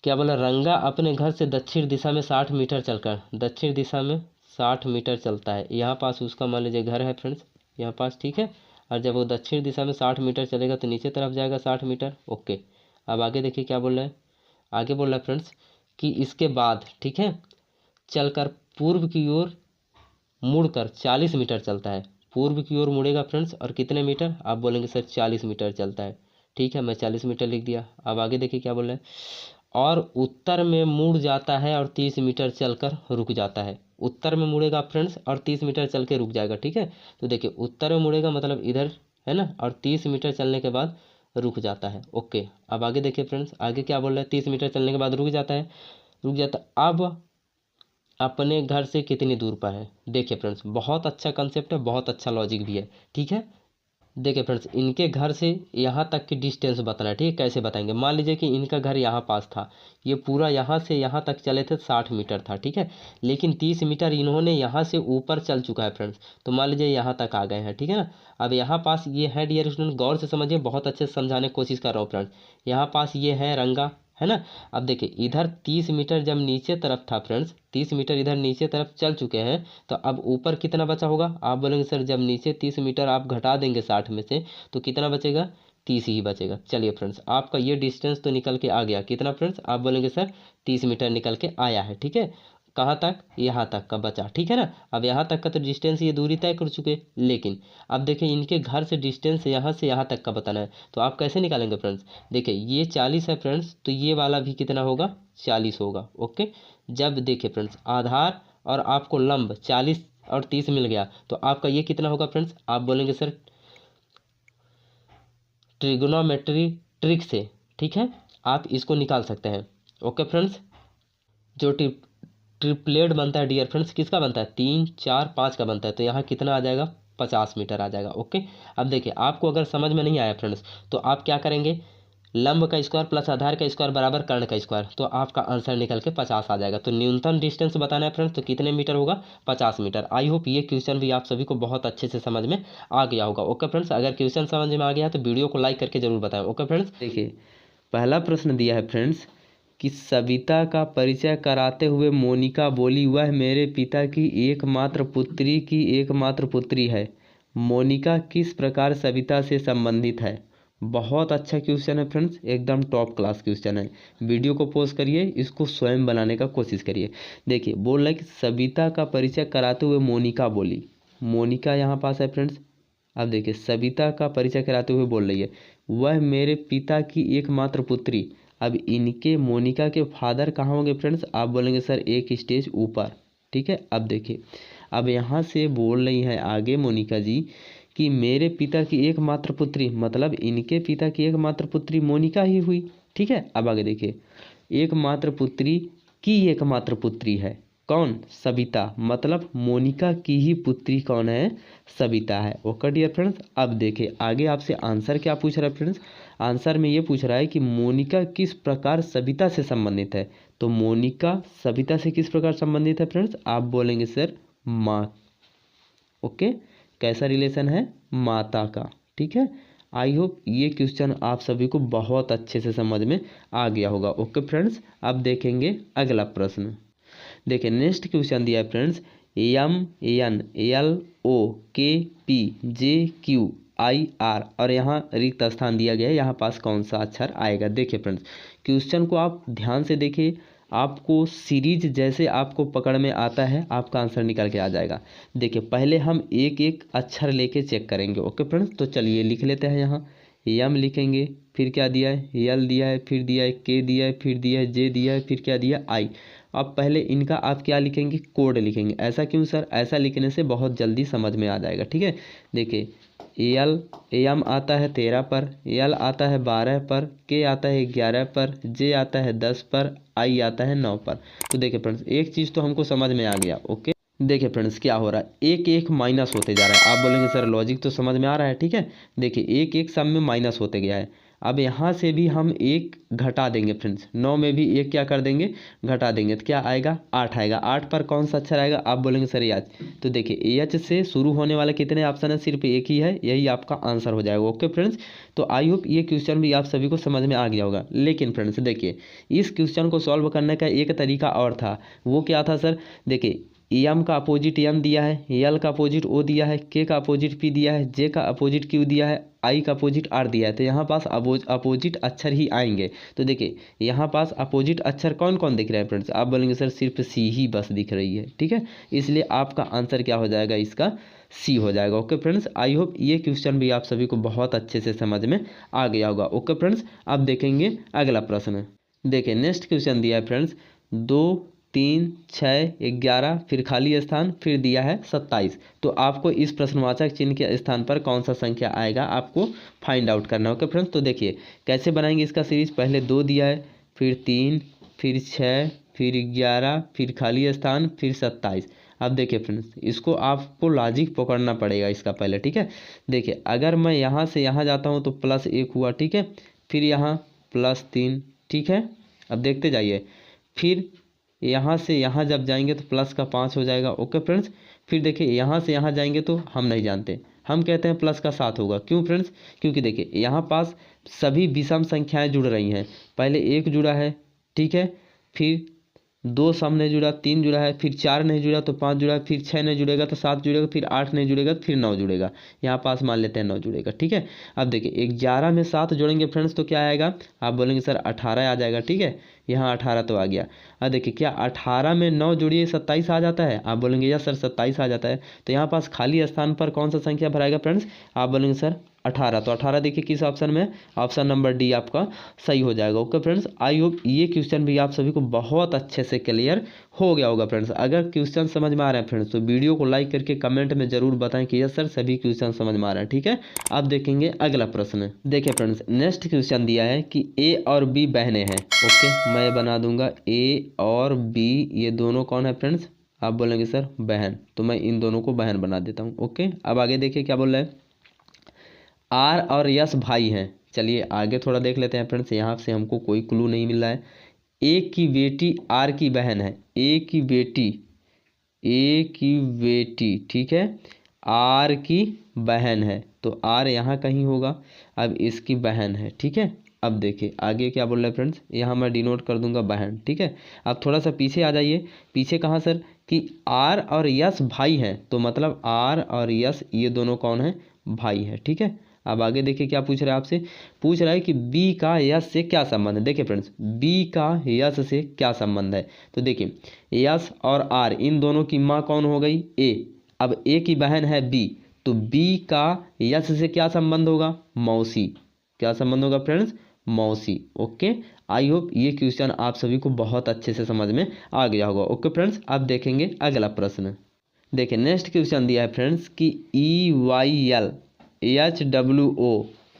क्या बोला, रंगा अपने घर से दक्षिण दिशा में 60 मीटर चलकर, दक्षिण दिशा में 60 मीटर चलता है। यहाँ पास उसका मान लीजिए घर है फ्रेंड्स, यहाँ पास, ठीक है। और जब वो दक्षिण दिशा में 60 मीटर चलेगा तो नीचे तरफ जाएगा 60 मीटर। ओके, अब आगे देखिए क्या बोल रहा है। आगे बोल रहा है फ्रेंड्स कि इसके बाद, ठीक है, चलकर पूर्व की ओर मुड़कर 40 मीटर चलता है। पूर्व की ओर मुड़ेगा फ्रेंड्स, और कितने मीटर? आप बोलेंगे सर 40 मीटर चलता है, ठीक है, मैं 40 मीटर लिख दिया। अब आगे देखिए क्या बोल रहा है, और उत्तर में मुड़ जाता है और 30 मीटर चलकर रुक जाता है। उत्तर में मुड़ेगा फ्रेंड्स और 30 मीटर चल के रुक जाएगा, ठीक है। तो देखिए उत्तर में मुड़ेगा मतलब इधर है ना, और 30 मीटर चलने के बाद रुक जाता है। ओके, अब आगे देखिए फ्रेंड्स, आगे क्या बोल रहा है, 30 मीटर चलने के बाद रुक जाता है, रुक जाता। अब अपने घर से कितनी दूर पर है? देखिए फ्रेंड्स, बहुत अच्छा कंसेप्ट है, बहुत अच्छा लॉजिक भी है, ठीक है। देखिए फ्रेंड्स, इनके घर से यहाँ तक की डिस्टेंस बताना है, ठीक है। कैसे बताएंगे? मान लीजिए कि इनका घर यहाँ पास था, ये पूरा यहाँ से यहाँ तक चले थे 60 मीटर था, ठीक है। लेकिन 30 मीटर इन्होंने यहाँ से ऊपर चल चुका है फ्रेंड्स, तो मान लीजिए यहाँ तक आ गए हैं, ठीक है ना। अब यहाँ पास ये है, डियर स्टूडेंट गौर से समझिए, बहुत अच्छे से समझाने की कोशिश कर रहा हूँ फ्रेंड्स। यहाँ पास ये है रंगा, है ना। अब देखिए इधर 30 मीटर जब नीचे तरफ था फ्रेंड्स, 30 मीटर इधर नीचे तरफ चल चुके हैं, तो अब ऊपर कितना बचा होगा? आप बोलेंगे सर जब नीचे 30 मीटर आप घटा देंगे 60 में से, तो कितना बचेगा? 30 ही बचेगा। चलिए फ्रेंड्स, आपका ये डिस्टेंस तो निकल के आ गया, कितना फ्रेंड्स? आप बोलेंगे सर 30 मीटर निकल के आया है, ठीक है। कहाँ तक? यहाँ तक का बचा, ठीक है ना। अब यहाँ तक का तो डिस्टेंस ये दूरी तय कर चुके, लेकिन अब देखिए इनके घर से डिस्टेंस से यहाँ तक का बताना है, तो आप कैसे निकालेंगे फ्रेंड्स? देखिए ये 40 है फ्रेंड्स, तो ये वाला भी कितना होगा? 40 होगा। ओके, जब देखिए फ्रेंड्स आधार और आपको लंब 40 और 30 मिल गया, तो आपका ये कितना होगा फ्रेंड्स? आप बोलेंगे सर ट्रिग्नोमेट्री ट्रिक से, ठीक है, आप इसको निकाल सकते हैं। ओके फ्रेंड्स, जो ट्रिपलेट बनता है डियर फ्रेंड्स, किसका बनता है? 3, 4, 5 का बनता है, तो यहाँ कितना आ जाएगा? 50 मीटर आ जाएगा। ओके, अब देखिए आपको अगर समझ में नहीं आया फ्रेंड्स, तो आप क्या करेंगे? लंब का स्क्वायर प्लस आधार का स्क्वायर बराबर कर्ण का स्क्वायर, तो आपका आंसर निकल के 50 आ जाएगा। तो न्यूनतम डिस्टेंस बताना है फ्रेंड्स, तो कितने मीटर होगा? 50 मीटर। आई होप ये क्वेश्चन भी आप सभी को बहुत अच्छे से समझ में आ गया होगा। ओके फ्रेंड्स, अगर क्वेश्चन समझ में आ गया तो वीडियो को लाइक करके जरूर बताएं। ओके फ्रेंड्स, देखिए पहला प्रश्न दिया है फ्रेंड्स कि सविता का परिचय कराते हुए मोनिका बोली, वह मेरे पिता की एकमात्र पुत्री है। मोनिका किस प्रकार सविता से संबंधित है। बहुत अच्छा क्वेश्चन है फ्रेंड्स, एकदम टॉप क्लास क्वेश्चन है। वीडियो को पॉज करिए, इसको स्वयं बनाने का कोशिश करिए। देखिए बोल रहा है कि सविता का परिचय कराते हुए मोनिका बोली। मोनिका यहाँ पास है फ्रेंड्स। अब देखिए सविता का परिचय कराते हुए बोल रही है वह मेरे पिता की एकमात्र पुत्री। अब इनके मोनिका के फादर कहाँ होंगे फ्रेंड्स, आप बोलेंगे सर एक स्टेज ऊपर। ठीक है, अब देखिए अब यहाँ से बोल रही है आगे मोनिका जी कि मेरे पिता की एकमात्र पुत्री, मतलब इनके पिता की एकमात्र पुत्री मोनिका ही हुई। ठीक है, अब आगे देखिए एकमात्र पुत्री की एकमात्र पुत्री है कौन, सविता, मतलब मोनिका की ही पुत्री कौन है, सविता है। ओके डियर फ्रेंड्स, अब देखिए आगे आपसे आंसर क्या पूछ रहा है फ्रेंड्स। आंसर में ये पूछ रहा है कि मोनिका किस प्रकार सविता से संबंधित है। तो मोनिका सविता से किस प्रकार संबंधित है फ्रेंड्स, आप बोलेंगे सर माँ। ओके, कैसा रिलेशन है, माता का। ठीक है, आई होप ये क्वेश्चन आप सभी को बहुत अच्छे से समझ में आ गया होगा। ओके फ्रेंड्स, अब देखेंगे अगला प्रश्न। देखिए नेक्स्ट क्वेश्चन दिया है फ्रेंड्स MNLOKPJQIR और यहाँ रिक्त स्थान दिया गया है, यहाँ पास कौन सा अक्षर आएगा। देखिए फ्रेंड्स क्वेश्चन को आप ध्यान से देखिए, आपको सीरीज जैसे आपको पकड़ में आता है आपका आंसर निकल के आ जाएगा। देखिए पहले हम एक एक अक्षर लेके चेक करेंगे। ओके फ्रेंड्स, तो चलिए लिख लेते हैं। यहाँ यम लिखेंगे, फिर क्या दिया है, यल दिया है, फिर दिया है के दिया है, फिर दिया है जे दिया है, फिर क्या दिया आई। अब पहले इनका आप क्या लिखेंगे, कोड लिखेंगे। ऐसा क्यों सर, ऐसा लिखने से बहुत जल्दी समझ में आ जाएगा। ठीक है, देखिए एल एम आता है 13 पर, यल आता है 12 पर, के आता है 11 पर, जे आता है 10 पर, आई आता है 9 पर। तो देखिए फ्रेंड्स एक चीज़ तो हमको समझ में आ गया। ओके, देखिए फ्रेंड्स क्या हो रहा है, एक एक माइनस होते जा रहा है। आप बोलेंगे सर लॉजिक तो समझ में आ रहा है। ठीक है, देखिए एक एक सब में माइनस होते गया है। अब यहाँ से भी हम एक घटा देंगे फ्रेंड्स, 9 में भी एक क्या कर देंगे, घटा देंगे, तो क्या आएगा, 8 आएगा। 8 पर कौन सा अक्षर आएगा, आप बोलेंगे सर एच। तो देखिए एच से शुरू होने वाले कितने ऑप्शन है, सिर्फ एक ही है, यही आपका आंसर हो जाएगा। ओके फ्रेंड्स, तो आई होप ये क्वेश्चन भी आप सभी को समझ में आ गया होगा। लेकिन फ्रेंड्स देखिए इस क्वेश्चन को सॉल्व करने का एक तरीका और था, वो क्या था सर। देखिए एम का अपोजिट एम दिया है, यल का अपोजिट ओ दिया है, के का अपोजिट पी दिया है, जे का अपोजिट क्यू दिया है, आई का अपोजिट आर दिया है। तो यहाँ पास अपोजिट अक्षर ही आएंगे। तो देखिए यहाँ पास अपोजिट अक्षर कौन कौन दिख रहा है फ्रेंड्स, आप बोलेंगे सर सिर्फ सी ही बस दिख रही है। ठीक है, इसलिए आपका आंसर क्या हो जाएगा, इसका सी हो जाएगा। ओके फ्रेंड्स, आई होप ये क्वेश्चन भी आप सभी को बहुत अच्छे से समझ में आ गया होगा। ओके फ्रेंड्स, अब देखेंगे अगला प्रश्न। देखिए नेक्स्ट क्वेश्चन दिया है फ्रेंड्स 2 3 6 11 फिर खाली स्थान, फिर दिया है 27। तो आपको इस प्रश्नवाचक चिन्ह के स्थान पर कौन सा संख्या आएगा आपको फाइंड आउट करना है। ओके फ्रेंड्स, तो देखिए कैसे बनाएंगे इसका सीरीज। पहले 2 दिया है, फिर 3, फिर 6, फिर 11, फिर खाली स्थान, फिर 27। अब देखिए फ्रेंड्स इसको आपको लॉजिक पकड़ना पड़ेगा इसका पहले। ठीक है, देखिए अगर मैं यहाँ से यहाँ जाता हूँ तो +1 हुआ। ठीक है, फिर यहाँ +3। ठीक है, अब देखते जाइए, फिर यहाँ से यहाँ जब जाएंगे तो प्लस का 5 हो जाएगा। ओके फ्रेंड्स, फिर देखिए यहाँ से यहाँ जाएंगे तो हम नहीं जानते, हम कहते हैं प्लस का 7 होगा। क्यों फ्रेंड्स, क्योंकि देखिए यहाँ पास सभी विषम संख्याएं जुड़ रही हैं। पहले 1 जुड़ा है, ठीक है, फिर 2 सामने जुड़ा, 3 जुड़ा है, फिर 4 नहीं जुड़ा तो 5 जुड़ा, फिर 6 नहीं जुड़ेगा तो 7 जुड़ेगा, फिर 8 नहीं जुड़ेगा तो फिर 9 जुड़ेगा। यहाँ पास मान लेते हैं 9 जुड़ेगा। ठीक है, अब देखिए 11 में 7 जोड़ेंगे फ्रेंड्स तो क्या आएगा, आप बोलेंगे सर 18 आ जाएगा। ठीक है, यहाँ 18 तो आ गया। अब देखिए क्या 18 में 9 जोड़िए 27 आ जाता है, आप बोलेंगे यस सर 27 आ जाता है। तो यहाँ पास खाली स्थान पर कौन सा संख्या भराएगा फ्रेंड्स, आप बोलेंगे सर 18। तो 18 देखिए किस ऑप्शन में, ऑप्शन नंबर डी आपका सही हो जाएगा। ओके फ्रेंड्स, आई होप ये क्वेश्चन भी आप सभी को बहुत अच्छे से क्लियर हो गया होगा फ्रेंड्स। अगर क्वेश्चन समझ में आ रहे हैं फ्रेंड्स तो वीडियो को लाइक करके कमेंट में जरूर बताएं कि यस सर सभी क्वेश्चन समझ में आ रहे हैं। ठीक है, अब देखेंगे अगला प्रश्न। देखिए फ्रेंड्स नेक्स्ट क्वेश्चन दिया है कि ए और बी बहनें हैं। ओके, मैं बना दूंगा ए और बी, ये दोनों कौन है फ्रेंड्स, आप बोलेंगे सर बहन, तो मैं इन दोनों को बहन बना देता हूँ। ओके, अब आगे देखिए क्या बोल रहा है, आर और यस भाई हैं। चलिए आगे थोड़ा देख लेते हैं फ्रेंड्स, यहाँ से हमको कोई क्लू नहीं मिल रहा है। ए की बेटी आर की बहन है, ए की बेटी ठीक है, आर की बहन है, तो आर यहाँ कहीं होगा। अब इसकी बहन है। ठीक है, अब देखिए आगे क्या बोल रहा है फ्रेंड्स, यहाँ मैं डिनोट कर दूंगा बहन, ठीक है। अब थोड़ा सा पीछे आ जाइए, पीछे कहाँ सर, कि आर और यस भाई हैं, तो मतलब आर और यस ये दोनों कौन है, भाई है, ठीक है। अब आगे देखिए क्या पूछ रहा है आपसे, पूछ रहा है कि बी का यस से क्या संबंध है। देखिए फ्रेंड्स, बी का यस से क्या संबंध है, तो देखिए यस और आर इन दोनों की माँ कौन हो गई, ए। अब ए की बहन है बी, तो बी का यस से क्या संबंध होगा, मौसी। क्या संबंध होगा फ्रेंड्स, मौसी। ओके, आई होप ये क्वेश्चन आप सभी को बहुत अच्छे से समझ में आ गया होगा। ओके फ्रेंड्स, अब देखेंगे अगला प्रश्न। देखिए नेक्स्ट क्वेश्चन दिया है फ्रेंड्स कि EYL HWO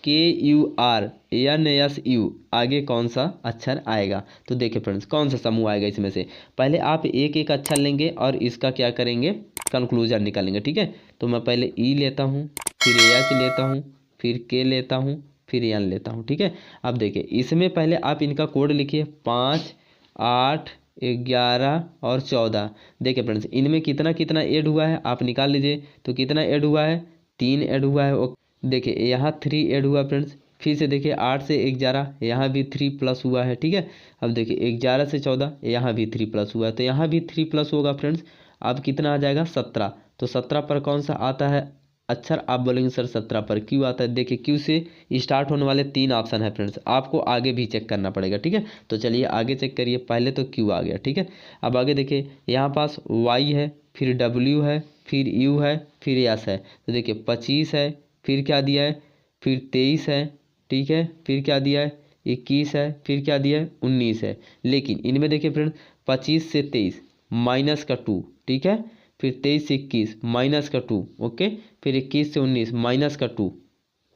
KUR NSU आगे कौन सा अक्षर आएगा। तो देखिए फ्रेंड्स, कौन सा समूह आएगा इसमें से, पहले आप एक एक अक्षर लेंगे और इसका क्या करेंगे, कंक्लूजन निकालेंगे, ठीक है। तो मैं पहले ई लेता हूँ, फिर एच लेता हूँ, फिर के लेता हूँ, फिर एन लेता हूँ, ठीक है। अब देखिए इसमें पहले आप इनका कोड लिखिए, 5, 8, 11 और 14। देखिए फ्रेंड्स, इनमें कितना कितना ऐड हुआ है आप निकाल लीजिए। तो कितना ऐड हुआ है, 3 ऐड हुआ है। देखिए यहाँ 3 ऐड हुआ फ्रेंड्स। फिर से देखिए 8 से 11 यहाँ भी 3 प्लस हुआ है, ठीक है। अब देखिए 11 से 14 यहाँ भी 3 प्लस हुआ है, तो यहाँ भी 3 प्लस होगा फ्रेंड्स। अब कितना आ जाएगा, 17। तो 17 पर कौन सा आता है अक्षर, आप बोलेंगे सर 17 पर क्यू आता है। देखिए क्यू से स्टार्ट होने वाले 3 ऑप्शन है फ्रेंड्स, आपको आगे भी चेक करना पड़ेगा, ठीक है। तो चलिए आगे चेक करिए, पहले तो क्यू आ गया, ठीक है। अब आगे देखिए यहाँ पास वाई है, फिर डब्ल्यू है, फिर यू है, फिर एस है। तो देखिए 25 है, फिर क्या दिया है, फिर 23 है, ठीक है, फिर क्या दिया है 21 है, फिर क्या दिया है 19 है। लेकिन इनमें देखिए फ्रेंड 25 से 23 माइनस का 2, ठीक है, फिर 23 से 21 माइनस का 2, ओके, फिर 21 से 19 माइनस का 2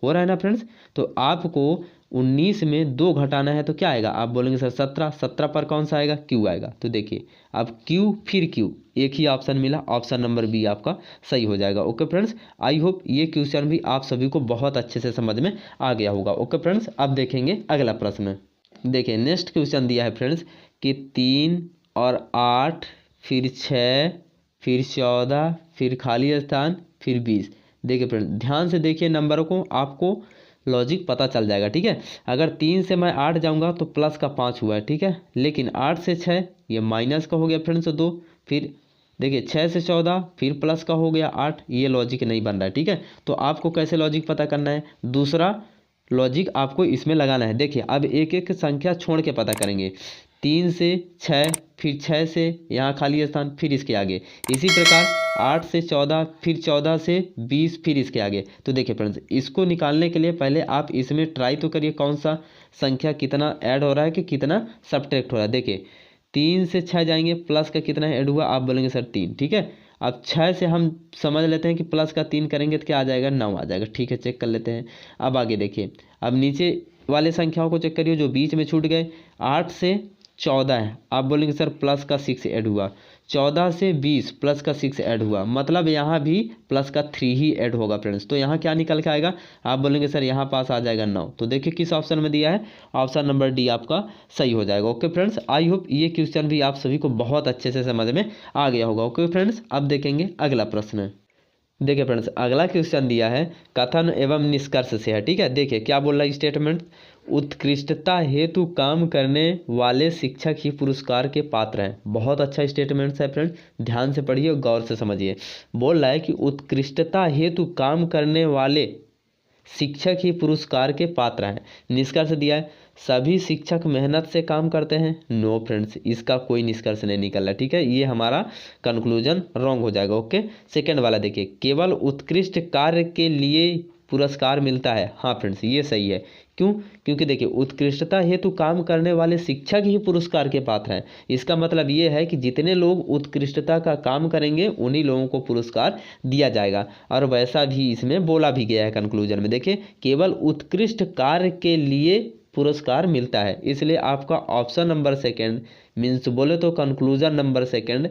हो रहा है ना फ्रेंड्स। तो आपको 19 में 2 घटाना है तो क्या आएगा, आप बोलेंगे सर 17। 17 पर कौन सा आएगा, क्यू आएगा। तो देखिए अब क्यू फिर क्यू, एक ही ऑप्शन मिला, ऑप्शन नंबर बी आपका सही हो जाएगा। ओके फ्रेंड्स, आई होप ये क्वेश्चन भी आप सभी को बहुत अच्छे से समझ में आ गया होगा। ओके फ्रेंड्स, अब देखेंगे अगला प्रश्न। देखिए नेक्स्ट क्वेश्चन दिया है फ्रेंड्स कि 3 और 8, फिर 6, फिर 14, फिर खाली स्थान, फिर 20। देखिए फ्रेंड ध्यान से देखिए नंबरों को, आपको लॉजिक पता चल जाएगा, ठीक है। अगर 3 से मैं 8 जाऊंगा तो प्लस का 5 हुआ है, ठीक है। लेकिन 8 से 6 ये माइनस का हो गया फ्रेंड्स 2। फिर देखिए 6 से 14 फिर प्लस का हो गया 8, ये लॉजिक नहीं बन रहा है, ठीक है। तो आपको कैसे लॉजिक पता करना है, दूसरा लॉजिक आपको इसमें लगाना है। देखिए अब एक एक संख्या छोड़ के पता करेंगे, 3 से 6, फिर 6 से यहाँ खाली स्थान, फिर इसके आगे। इसी प्रकार 8 से 14, फिर 14 से 20, फिर इसके आगे। तो देखिए फ्रेंड्स, इसको निकालने के लिए पहले आप इसमें ट्राई तो करिए कौन सा संख्या कितना ऐड हो रहा है कि कितना सब्ट्रैक्ट हो रहा है। देखिए 3 से 6 जाएंगे, प्लस का कितना ऐड हुआ, आप बोलेंगे सर 3, ठीक है। अब 6 से हम समझ लेते हैं कि प्लस का 3 करेंगे तो क्या आ जाएगा, 9 आ जाएगा, ठीक है, चेक कर लेते हैं। अब आगे देखिए, अब नीचे वाले संख्याओं को चेक करिए जो बीच में छूट गए। 8 से 14 है, आप बोलेंगे सर प्लस का 6 ऐड हुआ। 14 से 20 प्लस का 6 ऐड हुआ, मतलब यहाँ भी प्लस का 3 ही ऐड होगा फ्रेंड्स। तो यहाँ क्या निकल के आएगा, आप बोलेंगे सर यहाँ पास आ जाएगा 9। तो देखिए किस ऑप्शन में दिया है, ऑप्शन नंबर डी आपका सही हो जाएगा। ओके फ्रेंड्स, आई होप ये क्वेश्चन भी आप सभी को बहुत अच्छे से समझ में आ गया होगा। ओके फ्रेंड्स, अब देखेंगे अगला प्रश्न। देखिए फ्रेंड्स, अगला क्वेश्चन दिया है कथन एवं निष्कर्ष से है, ठीक है। देखिए क्या बोल रहा है स्टेटमेंट, उत्कृष्टता हेतु काम करने वाले शिक्षक ही पुरस्कार के पात्र हैं। बहुत अच्छा स्टेटमेंट है फ्रेंड, ध्यान से पढ़िए और गौर से समझिए। बोल रहा है कि उत्कृष्टता हेतु काम करने वाले शिक्षक ही पुरस्कार के पात्र हैं। निष्कर्ष दिया है सभी शिक्षक मेहनत से काम करते हैं। नो फ्रेंड्स, इसका कोई निष्कर्ष नहीं निकल रहा, ठीक है, ये हमारा कंक्लूजन रॉन्ग हो जाएगा। ओके, सेकंड वाला देखिए, केवल उत्कृष्ट कार्य के लिए पुरस्कार मिलता है। हाँ फ्रेंड्स, ये सही है। क्यों, क्योंकि देखिए उत्कृष्टता हेतु काम करने वाले शिक्षक ही पुरस्कार के पात्र हैं। इसका मतलब ये है कि जितने लोग उत्कृष्टता का काम करेंगे उन्हीं लोगों को पुरस्कार दिया जाएगा, और वैसा भी इसमें बोला भी गया है कंक्लूजन में। देखिए केवल उत्कृष्ट कार्य के लिए पुरस्कार मिलता है, इसलिए आपका ऑप्शन नंबर सेकंड मीन्स बोले तो कंक्लूजन नंबर सेकंड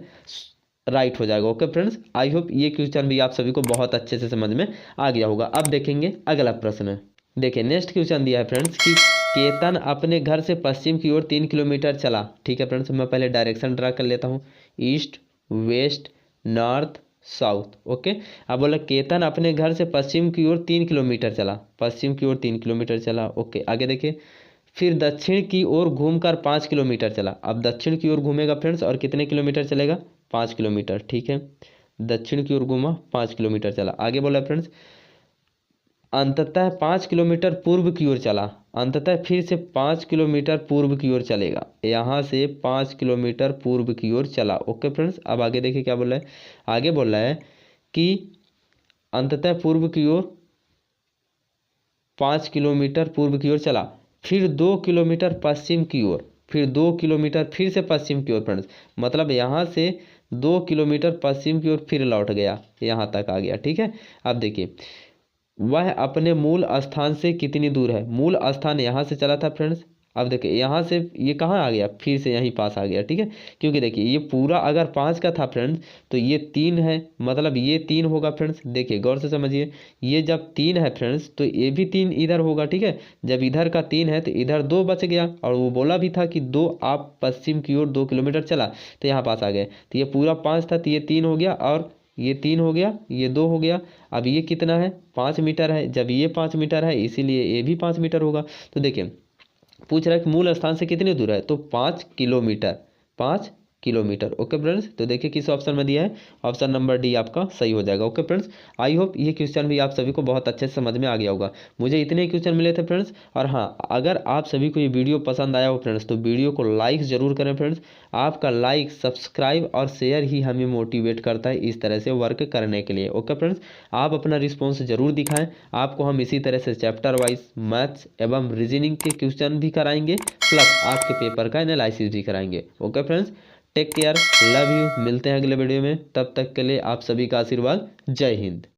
राइट हो जाएगा। ओके फ्रेंड्स, आई होप ये क्वेश्चन भी आप सभी को बहुत अच्छे से समझ में आ गया होगा। अब देखेंगे अगला प्रश्न। देखिए नेक्स्ट क्वेश्चन दिया है फ्रेंड्स कि केतन अपने घर से पश्चिम की ओर 3 किलोमीटर चला। ठीक है फ्रेंड्स, मैं पहले डायरेक्शन ड्रा कर लेता हूँ, east, west, north, south. Okay, अब बोला केतन अपने घर से पश्चिम की ओर 3 किलोमीटर चला, पश्चिम की ओर 3 किलोमीटर चला। ओके, आगे देखिए फिर दक्षिण की ओर घूमकर 5 किलोमीटर चला। अब दक्षिण की ओर घूमेगा फ्रेंड्स और कितने किलोमीटर चलेगा? 5 किलोमीटर। ठीक है, दक्षिण की ओर घूमा, 5 किलोमीटर चला। आगे बोला फ्रेंड्स अंततः 5 किलोमीटर पूर्व की ओर चला। अंततः फिर से 5 किलोमीटर पूर्व की ओर चलेगा। यहाँ से 5 किलोमीटर पूर्व की ओर चला। ओके फ्रेंड्स, अब आगे देखिए क्या बोल रहा है। आगे बोल रहा है कि अंततः पूर्व की ओर 5 किलोमीटर पूर्व की ओर चला, फिर 2 किलोमीटर पश्चिम की ओर, फिर 2 किलोमीटर फिर से पश्चिम की ओर फ्रेंड्स, मतलब यहाँ से 2 किलोमीटर पश्चिम की ओर फिर लौट गया, यहाँ तक आ गया। ठीक है, अब देखिए वह अपने मूल स्थान से कितनी दूर है। मूल स्थान यहाँ से चला था फ्रेंड्स। अब देखिए यहाँ से ये कहाँ आ गया, फिर से यहीं पास आ गया। ठीक है, क्योंकि देखिए ये पूरा अगर 5 का था फ्रेंड्स तो ये 3 है, मतलब ये 3 होगा फ्रेंड्स। देखिए गौर से समझिए, ये जब 3 है फ्रेंड्स तो ये भी 3 इधर होगा। ठीक है, जब इधर का 3 है तो इधर 2 बच गया, और वो बोला भी था कि 2 आप पश्चिम की ओर 2 किलोमीटर चला तो यहाँ पास आ गए। तो ये पूरा 5 था तो ये 3 हो गया, और ये 3 हो गया, ये 2 हो गया। अब ये कितना है? 5 मीटर है। जब ये 5 मीटर है इसीलिए ये भी 5 मीटर होगा। तो देखिए पूछ रहा है कि मूल स्थान से कितनी दूर है, तो 5 किलोमीटर, 5 किलोमीटर। ओके फ्रेंड्स, तो देखिए किस ऑप्शन में दिया है, ऑप्शन नंबर डी आपका सही हो जाएगा। ओके फ्रेंड्स, आई होप ये क्वेश्चन भी आप सभी को बहुत अच्छे से समझ में आ गया होगा। मुझे इतने ही क्वेश्चन मिले थे फ्रेंड्स। और हाँ, अगर आप सभी को ये वीडियो पसंद आया हो फ्रेंड्स तो वीडियो को लाइक ज़रूर करें फ्रेंड्स। आपका लाइक, सब्सक्राइब और शेयर ही हमें मोटिवेट करता है इस तरह से वर्क करने के लिए। ओके फ्रेंड्स, आप अपना रिस्पॉन्स जरूर दिखाएं। आपको हम इसी तरह से चैप्टर वाइज मैथ्स एवं रीजनिंग के क्वेश्चन भी कराएंगे, प्लस आपके पेपर का एनालिसिस भी कराएंगे। Okay friends, take care, love you, मिलते हैं अगले वीडियो में। तब तक के लिए आप सभी का आशीर्वाद। जय हिंद।